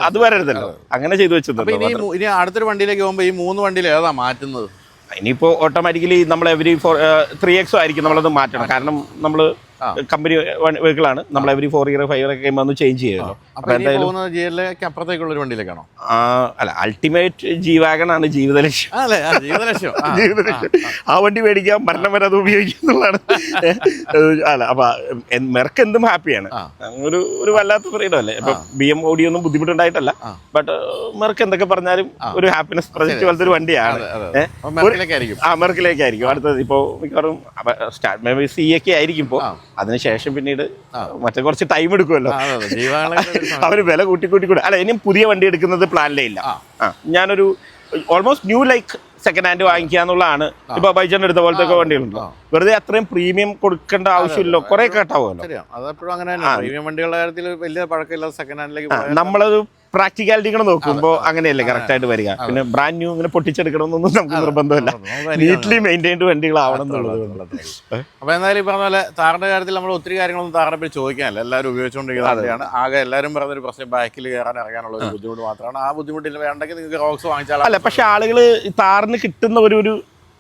അത് വരരുതല്ലോ. അങ്ങനെ ചെയ്തു വെച്ചത്. ഇനി അടുത്തൊരു വണ്ടിയിലേക്ക് പോകുമ്പോൾ ഈ 3 വണ്ടിയിൽ ഏതാ മാറ്റുന്നത്? ഇനിയിപ്പോൾ ഓട്ടോമാറ്റിക്കലി നമ്മൾ എവരി 3X ആയിരിക്കും നമ്മളത് മാറ്റണം. കാരണം നമ്മൾ കമ്പനി വെഹിക്കിളാണ്. നമ്മൾ എവരി 4 ഇയർ 5 ഇയർ ഒക്കെ കഴിയുമ്പോൾ ഒന്ന് ചേഞ്ച് ചെയ്യുമല്ലോ. അപ്പുറത്തേക്കുള്ള ഒരു വണ്ടിയിലേക്കാണോ? അല്ല, അൾട്ടിമേറ്റ് G-Wagon ആണ് ജീവിത ലക്ഷ്യം. ആ വണ്ടി മേടിക്കാം, മരണം വരെ അത് ഉപയോഗിക്കുക എന്നുള്ളതാണ്. അല്ല, അപ്പൊ മെർക്ക് എന്തും ഹാപ്പിയാണ്. ഒരു വല്ലാത്ത ഫ്രീഡം അല്ലേ. ഇപ്പൊ BMW ഒന്നും ബുദ്ധിമുട്ടുണ്ടായിട്ടല്ല. ബട്ട് മെർക്ക് എന്തൊക്കെ പറഞ്ഞാലും ഒരു ഹാപ്പിനെസ് പ്രൊജക്ട് പോലത്തെ ഒരു വണ്ടിയാണ്. മെർക്കിലേക്കായിരിക്കും അടുത്തത്. ഇപ്പോ മിക്കവാറും സ്റ്റാർട്ട് CA ഒക്കെ ആയിരിക്കും. ഇപ്പോ അതിനുശേഷം പിന്നീട് മറ്റേ കുറച്ച് ടൈം എടുക്കുമല്ലോ. അവര് വില കൂട്ടി. അല്ല, ഇനിയും പുതിയ വണ്ടി എടുക്കുന്നത് പ്ലാനിലേ ഇല്ല. ഞാനൊരു almost new like second hand വാങ്ങിക്കുക എന്നുള്ളതാണ്. ഇപ്പൊ ബൈജൻ എടുത്ത പോലത്തെ വണ്ടികളുണ്ടോ, വെറുതെ അത്രയും പ്രീമിയം കൊടുക്കേണ്ട ആവശ്യമില്ലല്ലോ. കുറെ കേട്ടാവുമല്ലോ. നമ്മളത് പ്രാക്ടിക്കാലിറ്റികൾ നോക്കുമ്പോൾ അങ്ങനെയല്ലേ കറക്റ്റ് ആയിട്ട് വരിക. പിന്നെ ബ്രാൻഡ് ന്യൂ ഇങ്ങനെ പൊട്ടിച്ചെടുക്കണമെന്നൊന്നും നമുക്ക് നിർബന്ധമല്ല. നീറ്റ്ലി മെയിൻറ്റൈൻഡ് വണ്ടികളാവണം എന്നുള്ളത്. അപ്പൊ എന്തായാലും ഈ പറഞ്ഞ പോലെ താറിന്റെ കാര്യത്തിൽ നമ്മൾ ഒത്തിരി കാര്യങ്ങളൊന്നും താറിനെ പറ്റി ചോദിക്കാനല്ല. എല്ലാവരും ഉപയോഗിച്ചുകൊണ്ടിരിക്കുന്ന വണ്ടിയാണ്. ആകെ എല്ലാവരും പറഞ്ഞൊരു പ്രശ്നം ബാക്കിൽ കയറാൻ ഇറങ്ങാനുള്ള ഒരു ബുദ്ധിമുട്ട് മാത്രമാണ്. ആ ബുദ്ധിമുട്ടിൽ വേണ്ടെങ്കിൽ നിങ്ങൾക്ക് റോക്സ് വാങ്ങിച്ചാൽ. അല്ല, പക്ഷെ ആളുകൾ താറിന് കിട്ടുന്ന ഒരു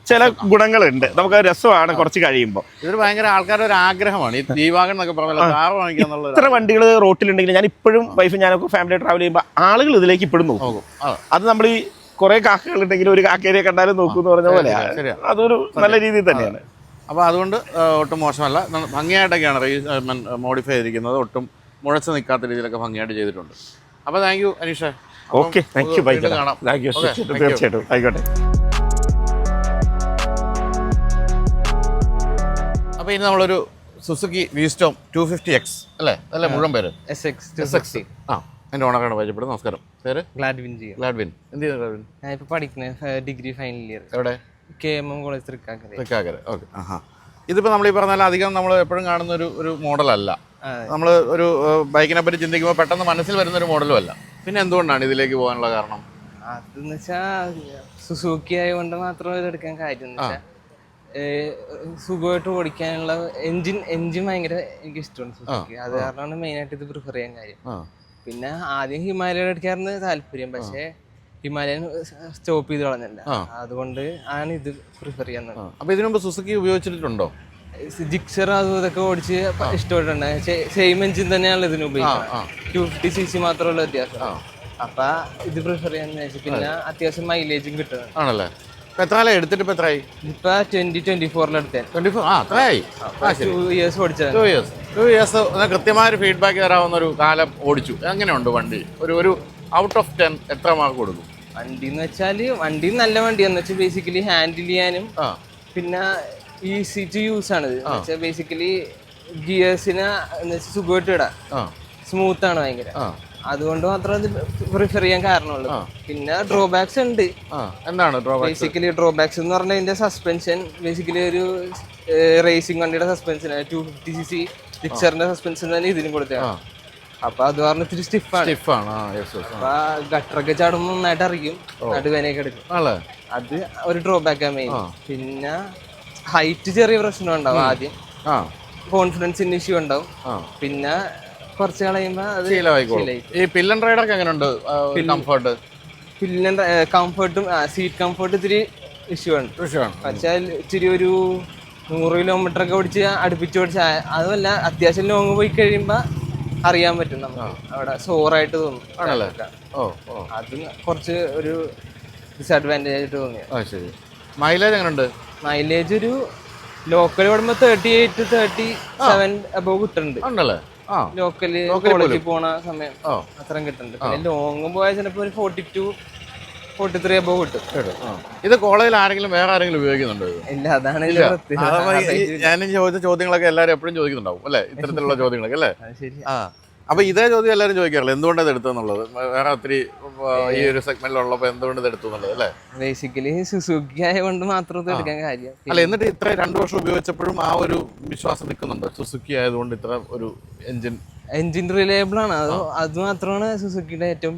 ചില ഗുണങ്ങളുണ്ട്. നമുക്ക് രസമാണ് കുറച്ച് കഴിയുമ്പോൾ. ഇതൊരു ഭയങ്കര ആൾക്കാരുടെ ഒരു ആഗ്രഹമാണ് ഈ G-Wagon എന്നൊക്കെ പറഞ്ഞാൽ കാർ വാങ്ങിക്കുക എന്നുള്ളത്. ഇത്ര വണ്ടികൾ റോട്ടിലുണ്ടെങ്കിൽ ഞാൻ ഇപ്പോഴും വൈഫ് ഞാനൊക്കെ ഫാമിലി ട്രാവൽ ചെയ്യുമ്പോൾ ആളുകൾ ഇതിലേക്ക് ഇപ്പോഴും നോക്കും. അത് നമ്മൾ ഈ കുറെ കാക്കകൾ ഉണ്ടെങ്കിൽ ഒരു കാക്കേരിയെ കണ്ടാലും നോക്കും എന്ന് പറഞ്ഞ പോലെ അതൊരു നല്ല രീതിയിൽ തന്നെയാണ്. അപ്പോൾ അതുകൊണ്ട് ഒട്ടും മോശമല്ല, ഭംഗിയായിട്ടൊക്കെയാണ് മോഡിഫൈ ചെയ്തിരിക്കുന്നത്. ഒട്ടും മുഴച്ച് നിൽക്കാത്ത രീതിയിലൊക്കെ ഭംഗിയായിട്ട് ചെയ്തിട്ടുണ്ട്. അപ്പോൾ thank you Aneesha. Okay, thank you. തീർച്ചയായിട്ടും ആയിക്കോട്ടെ. അപ്പോൾ ഇനി നമ്മളൊരു സുസുക്കി വിസ്റ്റോം 250X അല്ലേ, അല്ലേ മുഴുവൻ പേര്? SX. എൻ്റെ ഓണറാണ് പരിചയപ്പെടുന്നത്. നമസ്കാരം. പേര്? ഗ്ലാഡ്വിൻ. എന്ത് ചെയ്യുന്നു ഗ്ലാഡ്വിൻ? ഞാൻ ഇപ്പോൾ പഠിക്കുന്നത് ഡിഗ്രി ഫൈനൽ ഇയർ. എവിടെ? KMM college Thrikkakara. ഓക്കെ. ഇതിപ്പോൾ നമ്മൾ ഈ പറഞ്ഞാൽ അധികം നമ്മൾ എപ്പോഴും കാണുന്ന ഒരു മോഡലല്ല. നമ്മൾ ഒരു ബൈക്കിനെ പറ്റി ചിന്തിക്കുമ്പോൾ പെട്ടെന്ന് മനസ്സിൽ വരുന്ന ഒരു മോഡലും അല്ല. പിന്നെ എന്തുകൊണ്ടാണ് ഇതിലേക്ക് പോകാനുള്ള കാരണം? അതെന്ന് വെച്ചാൽ സുസുക്കി ആയതുകൊണ്ട് മാത്രം ഇതെടുക്കാൻ കാര്യം എന്ന് വെച്ചാൽ സുഖമായിട്ട് ഓടിക്കാനുള്ള എൻജിൻ ഭയങ്കര എനിക്ക് ഇഷ്ടമാണ് സുസുക്കി. അത് കാരണമാണ് മെയിനായിട്ട് ഇത് പ്രിഫർ ചെയ്യാൻ കാര്യം. പിന്നെ ആദ്യം ഹിമാലയ എടുക്കാറുണ്ട് താല്പര്യം, പക്ഷേ ഹിമാലയൻ സ്റ്റോപ്പ് ചെയ്ത് കളഞ്ഞല്ല. അതുകൊണ്ട് ആണ് ഇത് പ്രിഫർ ചെയ്യുന്നത്. അപ്പോൾ ഇതിനു മുമ്പ് സുസുക്കി ഉപയോഗിച്ചിട്ടുണ്ടോ? ജിക്സർ അതും ഇതൊക്കെ ഓടിച്ച് ഇഷ്ടപ്പെട്ടുണ്ട്. സെയിം എൻജിൻ തന്നെയാണ് ഇതിന് ഉപയോഗിക്കുന്നത്. 250cc മാത്രമുള്ള വ്യത്യാസം. അപ്പൊ ഇത് പ്രിഫർ ചെയ്യാന്ന് വെച്ചാൽ പിന്നെ അത്യാവശ്യം മൈലേജും കിട്ടുന്നത് ആണല്ലേ. എത്ര എടുത്തിട്ട് ഇപ്പൊ എത്രയായി? ഇപ്പൊ 2024 എടുത്തേ. 24 അത്രയായി. 2 years ഓടിച്ചത്. 2 years കൃത്യമായ ഒരു ഫീഡ്ബാക്ക് തരാവുന്ന ഒരു കാലം ഓടിച്ചു. എങ്ങനെയുണ്ട് വണ്ടി? ഒരു ഔട്ട് ഓഫ് 10 എത്ര മാർക്ക് കൊടുക്കും? വണ്ടി എന്ന് വെച്ചാല് വണ്ടി നല്ല വണ്ടിയാന്ന് വെച്ചാൽ ബേസിക്കലി ഹാൻഡിൽ ചെയ്യാനും പിന്നെ ഈസി ടു യൂസ് ആണ്. ബേസിക്കലി ഗിയേഴ്സിന് സുഖമായിട്ട് ഇടാം, സ്മൂത്ത് ആണ് ഭയങ്കര. അതുകൊണ്ട് മാത്രം അത് പ്രിഫർ ചെയ്യാൻ കാരണമുള്ളൂ. പിന്നെ ഡ്രോബാക്സ് ഉണ്ട്. എന്താണ് ബേസിക്കലി ഡ്രോബാക്സ് എന്ന് പറഞ്ഞാൽ ഇതിന്റെ സസ്പെൻഷൻ ബേസിക്കലി ഒരു റേസിംഗ് വണ്ടിയുടെ സസ്പെൻഷൻ 250cc പിക്ചറിന്റെ സസ്പെൻഷൻ തന്നെ ഇതിനും കൊടുത്തതാണ്. അപ്പൊ അത് പറഞ്ഞ ഇത്തിരി സ്റ്റിഫാണ്. അപ്പൊ ഗട്ടറൊക്കെ ചാടുമ്പോൾ നന്നായിട്ട് അറിയും, നടുവേനയൊക്കെ എടുക്കും. അത് ഒരു ഡ്രോബാക്കാണ് മെയിൻ. പിന്നെ ഹൈറ്റ് ചെറിയ പ്രശ്നം ഉണ്ടാവും. ആദ്യം കോൺഫിഡൻസിന്റെ ഇഷ്യൂ ഉണ്ടാവും. പിന്നെ കുറച്ച് കളയുമ്പോ അത് ഈ പില്ലൻ റൈഡർക്ക് എങ്ങനെയുണ്ട് കംഫർട്ട്? പില്ലൻ കംഫർട്ടും സീറ്റ് കംഫർട്ട് ഇത്തിരി ഇഷ്യൂ ആണ്. പക്ഷേ ഇത്തിരി ഒരു 100 കിലോമീറ്റർ ഒക്കെ ഓടിച്ച് അടുപ്പിച്ച് ഓടിച്ച് അതുമല്ല അത്യാവശ്യം ലോങ് പോയി കഴിയുമ്പോ അറിയാൻ പറ്റും നമുക്ക്, അവിടെ സോറായിട്ട് തോന്നും. അത് കുറച്ച് ഒരു ഡിസഡ്വാൻറ്റേജ് ആയിട്ട് തോന്നിയത്. മൈലേജ് എങ്ങനെയുണ്ട്? മൈലേജ് ഒരു ലോക്കൽ ഓടുമ്പോ 38-37 അബവ് കിട്ടുന്നുണ്ട്. ലോക്കല് കോളേജിൽ പോണ സമയം അത്രയും കിട്ടുന്നുണ്ട്. പിന്നെ ലോങ് പോയാൽ ചിലപ്പോ ഒരു 42-43 അബവ് കിട്ടും. ഇത് കോളേജിൽ ആരെങ്കിലും വേറെ ആരെങ്കിലും ഉപയോഗിക്കുന്നുണ്ടോ? ഇല്ല, അതാണ് ഞാൻ ചോദിച്ച ചോദ്യങ്ങളൊക്കെ എല്ലാവരും എപ്പോഴും ചോദിക്കുന്നുണ്ടാവും അല്ലേ, ഇത്തരത്തിലുള്ള ചോദ്യങ്ങളൊക്കെ അല്ലേ? അപ്പൊ ഇതേ ചോദ്യം എല്ലാവരും ചോദിക്കാറില്ല, എന്തുകൊണ്ട് ഇത് എടുത്തെന്നുള്ളത്. വേറെ ഒത്തിരി ഈ ഒരു സെഗ്മെന്റിലുള്ളപ്പോ എന്തുകൊണ്ട് ഇത് എടുത്തു എന്നുള്ളത് അല്ലേ? ബേസിക്കലി സുസുക്കി ആയതുകൊണ്ട് മാത്രം ഇത് എടുക്കാൻ കാര്യം. അല്ല, എന്നിട്ട് ഇത്ര 2 വർഷം ഉപയോഗിച്ചപ്പോഴും ആ ഒരു വിശ്വാസം നിൽക്കുന്നുണ്ട്, സുസുക്കി ആയതുകൊണ്ട് ഇത്ര ഒരു എൻജിൻ റിലയബിൾ ആണ്. അത് മാത്രമാണ് സുസുക്കിയുടെ ഏറ്റവും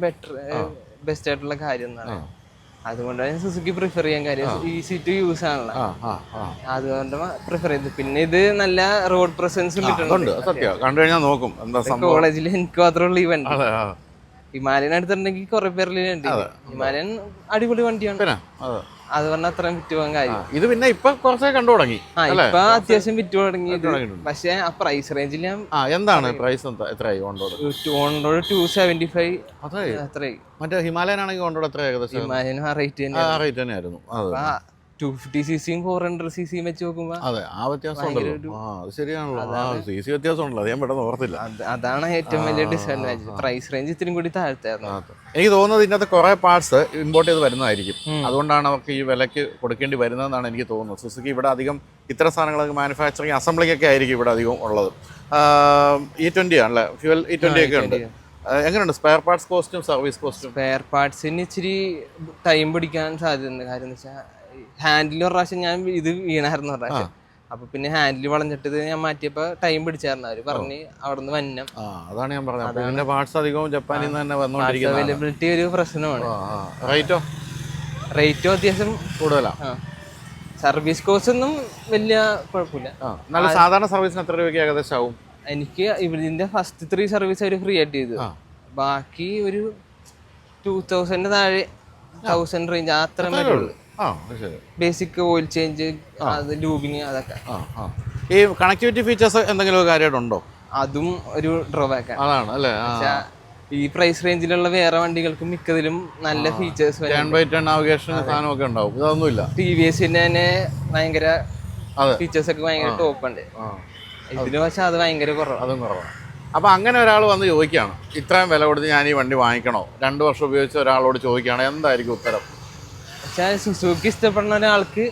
ബെസ്റ്റ് ആയിട്ടുള്ള കാര്യം എന്നാണ്. അതുകൊണ്ടാണ് സുസുക്കി പ്രിഫർ ചെയ്യാൻ കാര്യം. ഈസി ടു യൂസ് ആണല്ലോ, അതുകൊണ്ട് പ്രിഫർ ചെയ്ത്. പിന്നെ ഇത് നല്ല റോഡ് പ്രസൻസും കിട്ടുന്നുണ്ട്. കോളേജിൽ എനിക്ക് മാത്രമുള്ള ഈ വണ്ടി. ഹിമാലയൻ എടുത്തിട്ടുണ്ടെങ്കിൽ കുറെ പേരിലുണ്ട്. ഹിമാലയൻ അടിപൊളി വണ്ടിയാണ്, അത് പറഞ്ഞാൽ അത്രയും വിറ്റ് പോകാൻ കാര്യം. ഇത് പിന്നെ ഇപ്പൊ കുറച്ചൊക്കെ കണ്ടു തുടങ്ങി. ഇപ്പൊ അത്യാവശ്യം വിറ്റ് തുടങ്ങി. പക്ഷെ ആ പ്രൈസ് റേഞ്ചിൽ എന്താണ് പ്രൈസ്? എത്രയായി ഓൺറോഡ്? 275 അത്രയായി. മറ്റേ ഹിമാലയൻ ആണെങ്കിൽ ഓൺറോഡ് എത്ര? ഏകദേശം ഹിമാലയൻ ആ റേറ്റ് തന്നെയായിരുന്നു. 250cc 400cc വെച്ച് നോക്കുമ്പോ അതെ, ആ വ്യത്യാസം ഉണ്ടല്ലോ. ശരിയാണല്ലോ, CC വ്യത്യാസം ഉണ്ടല്ലോ. അത് ഞാൻ പെട്ടെന്ന് ഓർത്തില്ല. അതാണ് ഏറ്റവും വലിയ ഡിസഡ്വാൻറ്റേജ്. പ്രൈസ് റേഞ്ച് ഇത്തിരി കൂടി താഴ്ത്തായിരുന്നു. എനിക്ക് തോന്നുന്നത് ഇതിനകത്ത് കുറെ പാർട്സ് ഇമ്പോർട്ട് ചെയ്ത് വരുന്നതായിരിക്കും. അതുകൊണ്ടാണ് അവർക്ക് ഈ വിലക്ക് കൊടുക്കേണ്ടി വരുന്നതെന്നാണ് എനിക്ക് തോന്നുന്നത്. സുസുക്കി ഇവിടെ അധികം ഇത്തരം സാധനങ്ങളൊക്കെ മാനുഫാക്ചറിങ് അസംബ്ലിക്കൊക്കെ ആയിരിക്കും ഇവിടെ അധികം ഉള്ളത്. E20 ആണല്ലേ, ഫ്യൂവൽ E20 ഒക്കെ ഉണ്ട്. എങ്ങനെയുണ്ട് സ്പെയർ പാർട്സ് കോസ്റ്റും സർവീസ് കോസ്റ്റും? സ്പെയർ പാർട്സിന് ഇച്ചിരി ടൈം പിടിക്കാൻ സാധ്യതയുണ്ട്. കാര്യം എന്ന് വെച്ചാൽ ഹാൻഡിൽ ഒരു പ്രാവശ്യം ഞാൻ ഇത് വീണായിരുന്നു ഒരു പ്രാവശ്യം. അപ്പൊ പിന്നെ ഹാൻഡിൽ വളഞ്ഞിട്ട് ഞാൻ മാറ്റിയപ്പോ ടൈം പിടിച്ചായിരുന്നു. അവര് പറഞ്ഞ് അവിടെ നിന്ന് വന്നം. അതാണ് ഞാൻ പറഞ്ഞത്, പാർട്സ് അധികവും ജപ്പാനിൽ നിന്ന് തന്നെ വന്നുകൊണ്ടിരിക്കുന്നത്. അവൈലബിലിറ്റി ഒരു പ്രശ്നമാണ്. റേറ്റോ അത്യാവശ്യം കൂടുതലാണ്. സർവീസ് കോസ്റ്റ് ഒന്നും വലിയ കുഴപ്പമില്ല. നല്ല സാധാരണ സർവീസിന് എത്ര രൂപയ്ക്ക് ഏകദേശം ആവും? എനിക്ക് ഇതിന്റെ ഫസ്റ്റ് 3 സർവീസ് അവർ ഫ്രീ ആയിട്ട് ചെയ്തു. ബാക്കി ഒരു 2000 താഴെ 1000 റേഞ്ച് അത്രയും വരുള്ളൂ. ബേസിക് ഓയിൽ ചേഞ്ച്, ലൂബിങ്, അതൊക്കെ. ഈ കണക്ടിവിറ്റി ഫീച്ചേഴ്സ് എന്തെങ്കിലും കാര്യമായിട്ടുണ്ടോ? അതും ഒരു ഡ്രോബാക്ക് ആണ് അല്ലേ. ഈ പ്രൈസ് റേഞ്ചിലുള്ള വേറെ വണ്ടികൾക്ക് മിക്കതിലും നല്ല ഫീച്ചേഴ്സ് സാധനമൊക്കെ ഉണ്ടാവും. ഇതൊന്നുമില്ല. TVSന്റെ തന്നെ ഭയങ്കര ഫീച്ചേഴ്സ് ഒക്കെ ഭയങ്കര ടോപ്പ് ഉണ്ട്. ഇതിന് പക്ഷെ അത് ഭയങ്കര കുറവാണ്. അതും കുറവാണ്. അപ്പൊ അങ്ങനെ ഒരാൾ വന്ന് ചോദിക്കുകയാണ്, ഇത്രയും വില കൊടുത്ത് ഞാൻ ഈ വണ്ടി വാങ്ങിക്കണോ? 2 വർഷം ഉപയോഗിച്ച ഒരാളോട് ചോദിക്കുകയാണ്, എന്തായിരിക്കും ഉത്തരം? പക്ഷെ സുസുക്കി ഇഷ്ടപ്പെടുന്ന ഒരാൾക്ക്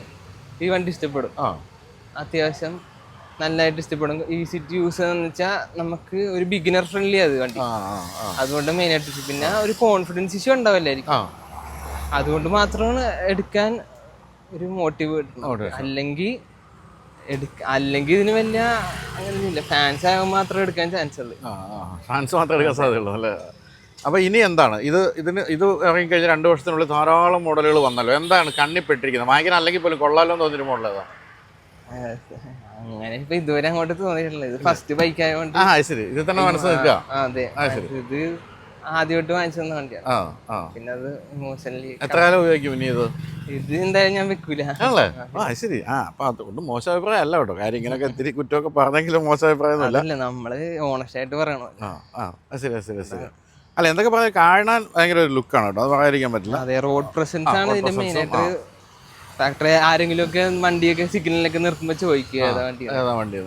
ഈ വണ്ടി ഇഷ്ടപ്പെടും. അത്യാവശ്യം നല്ലതായിട്ട് ഇഷ്ടപ്പെടും. ഈസി ടു യൂസ് എന്ന് വെച്ചാൽ നമുക്ക് ഒരു ബിഗിനർ ഫ്രണ്ട്ലി അത് വണ്ടി. അതുകൊണ്ട് മെയിനായിട്ട് പിന്നെ ഒരു കോൺഫിഡൻസ് ഇഷ്യൂ ഉണ്ടാവില്ലായിരിക്കും. അതുകൊണ്ട് മാത്രമാണ് എടുക്കാൻ ഒരു മോട്ടീവ് കിട്ടുന്നത്. അല്ലെങ്കിൽ ഇതിന് വലിയ അങ്ങനെയൊന്നുമില്ല. ഫാൻസ് ആകുമ്പോൾ മാത്രമേ എടുക്കാൻ ചാൻസ് ഉള്ളൂ. ഫാൻസ് മാത്രമേ എടുക്കാൻ സാധ്യതയുള്ളൂ അല്ലേ. അപ്പോൾ ഇനി എന്താണ് ഇത് ഇറങ്ങിക്കഴിഞ്ഞാൽ 2 വർഷത്തിനുള്ളിൽ ധാരാളം മോഡലുകൾ വന്നല്ലോ. എന്താണ് കണ്ണിപ്പെട്ടിരിക്കുന്നത്? വാങ്ങിക്കാൻ അല്ലെങ്കിൽ പോലും കൊള്ളാലോ എന്ന് തോന്നിയൊരു മോഡൽ ഏതാണ്? അങ്ങനെ ഇപ്പൊ ഇതുവരെ അങ്ങോട്ട് തോന്നിയിട്ടില്ല. ഇത് ഫസ്റ്റ് ബൈക്ക് ആയതുകൊണ്ട് ശരി, ഇത് തന്നെ മനസ്സ് നിൽക്കുക. അതെ, ഇത് ആദ്യമായിട്ട് വാങ്ങിച്ചു വണ്ടിയാണ്. പിന്നെ അത് ഇമോഷണലി എത്ര കാലം ഉപയോഗിക്കും ഇനി ഇത്? ഇത് എന്തായാലും ഞാൻ വെക്കൂല. ആണല്ലേ? ശരി. അപ്പൊ അതുകൊണ്ട് മോശം അഭിപ്രായം അല്ല കേട്ടോ. കാര്യം ഇങ്ങനെയൊക്കെ ഇത്തിരി കുറ്റമൊക്കെ പറഞ്ഞെങ്കിലും മോശം അഭിപ്രായം അല്ല, നമ്മള് ഓണസ്റ്റ് ആയിട്ട് പറയണോ. ശരി. അല്ല, എന്തൊക്കെ പറയാം, കാണാൻ ഭയങ്കര ഒരു ലുക്കാണ് കേട്ടോ, അത് പറയാതിരിക്കാൻ പറ്റില്ല. അതെ, റോഡ് പ്രസൻസ് ആണ് ഇതിന്റെ മെയിൻ ആയിട്ട്. ഫാക്ടറി ആരെങ്കിലും ഒക്കെ വണ്ടിയൊക്കെ സിഗ്നലിലൊക്കെ നിർത്തുമ്പോ ചോദിക്കുക ഏതാ വണ്ടി.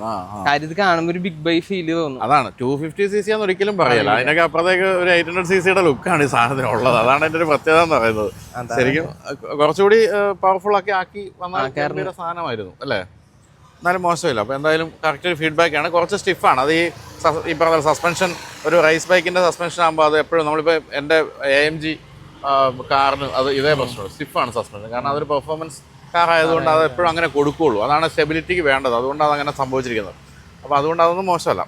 കാര്യം ഇത് കാണുമ്പോ ഒരു ബിഗ് ബൈ ഫീൽ തോന്നും. അതാണ് 250cc എന്ന് ഒരിക്കലും പറയല്ല. അതിനൊക്കെ അപ്പുറത്തേക്ക് ഒരു 800cc ലുക്കാണ് ഈ സാധനം ഉള്ളത്. അതാണ് അതിന്റെ ഒരു പ്രത്യേകത എന്ന് പറയുന്നത്. ശരിക്കും കുറച്ചുകൂടി പവർഫുൾ ആക്കി വന്ന സാധനമായിരുന്നു അല്ലേ. എന്നാലും മോശമില്ല. അപ്പോൾ എന്തായാലും കറക്റ്റ് ഒരു ഫീഡ്ബാക്കാണ്. കുറച്ച് സ്റ്റിഫാണ് അത്. ഈ പറഞ്ഞ സസ്പെൻഷൻ ഒരു റേസ് ബൈക്കിൻ്റെ സസ്പെൻഷൻ ആകുമ്പോൾ അത് എപ്പോഴും നമ്മളിപ്പോൾ എൻ്റെ AMG കാറിന് അത് ഇതേ പ്രശ്നമുള്ളൂ, സ്റ്റിഫാണ് സസ്പെൻഷൻ. കാരണം അതൊരു പെർഫോമൻസ് കാർ ആയതുകൊണ്ട് അത് എപ്പോഴും അങ്ങനെ കൊടുക്കുകയുള്ളൂ. അതാണ് സ്റ്റെബിലിറ്റിക്ക് വേണ്ടത്, അതുകൊണ്ട് അതങ്ങനെ സംഭവിച്ചിരിക്കുന്നത്. അപ്പോൾ അതുകൊണ്ട് അതൊന്നും മോശമല്ല.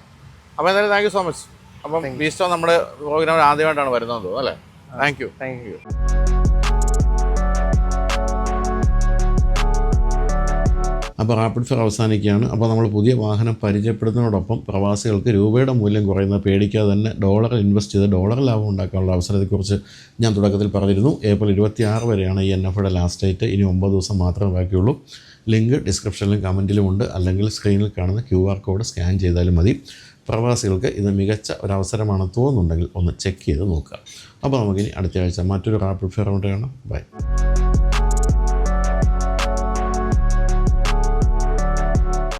അപ്പോൾ എന്തായാലും താങ്ക് യു സോ മച്ച്. അപ്പം ബീസ്റ്റോ നമ്മുടെ പ്രോഗ്രാമിൽ ആദ്യമായിട്ടാണ് വരുന്നത് തോന്നുന്നു അല്ലേ? Thank you. അപ്പോൾ റാപ്പിഡ് ഫെയർ അവസാനിക്കുകയാണ്. അപ്പോൾ നമ്മൾ പുതിയ വാഹനം പരിചയപ്പെടുന്നതോടൊപ്പം പ്രവാസികൾക്ക് രൂപയുടെ മൂല്യം കുറയുന്നത് പേടിക്കാതെ തന്നെ ഡോളറിൽ ഇൻവെസ്റ്റ് ചെയ്ത് ഡോളർ ലാഭം ഉണ്ടാക്കാനുള്ള അവസരത്തെക്കുറിച്ച് ഞാൻ തുടക്കത്തിൽ പറഞ്ഞിരുന്നു. ഏപ്രിൽ 26 വരെയാണ് ഈ NFAയുടെ ലാസ്റ്റ് ഡേറ്റ്. ഇനി 9 ദിവസം മാത്രമേ ബാക്കിയുള്ളൂ. ലിങ്ക് ഡിസ്ക്രിപ്ഷനിലും കമൻറ്റിലും ഉണ്ട്, അല്ലെങ്കിൽ സ്ക്രീനിൽ കാണുന്ന QR കോഡ് സ്കാൻ ചെയ്താലും മതി. പ്രവാസികൾക്ക് ഇത് മികച്ച ഒരവസരമാണെന്ന് തോന്നുന്നുണ്ടെങ്കിൽ ഒന്ന് ചെക്ക് ചെയ്ത് നോക്കുക. അപ്പോൾ നമുക്കിനി അടുത്ത ആഴ്ച മറ്റൊരു റാപ്പിഡ് ഫെയർ കൊണ്ട് കാണാം. ബൈ.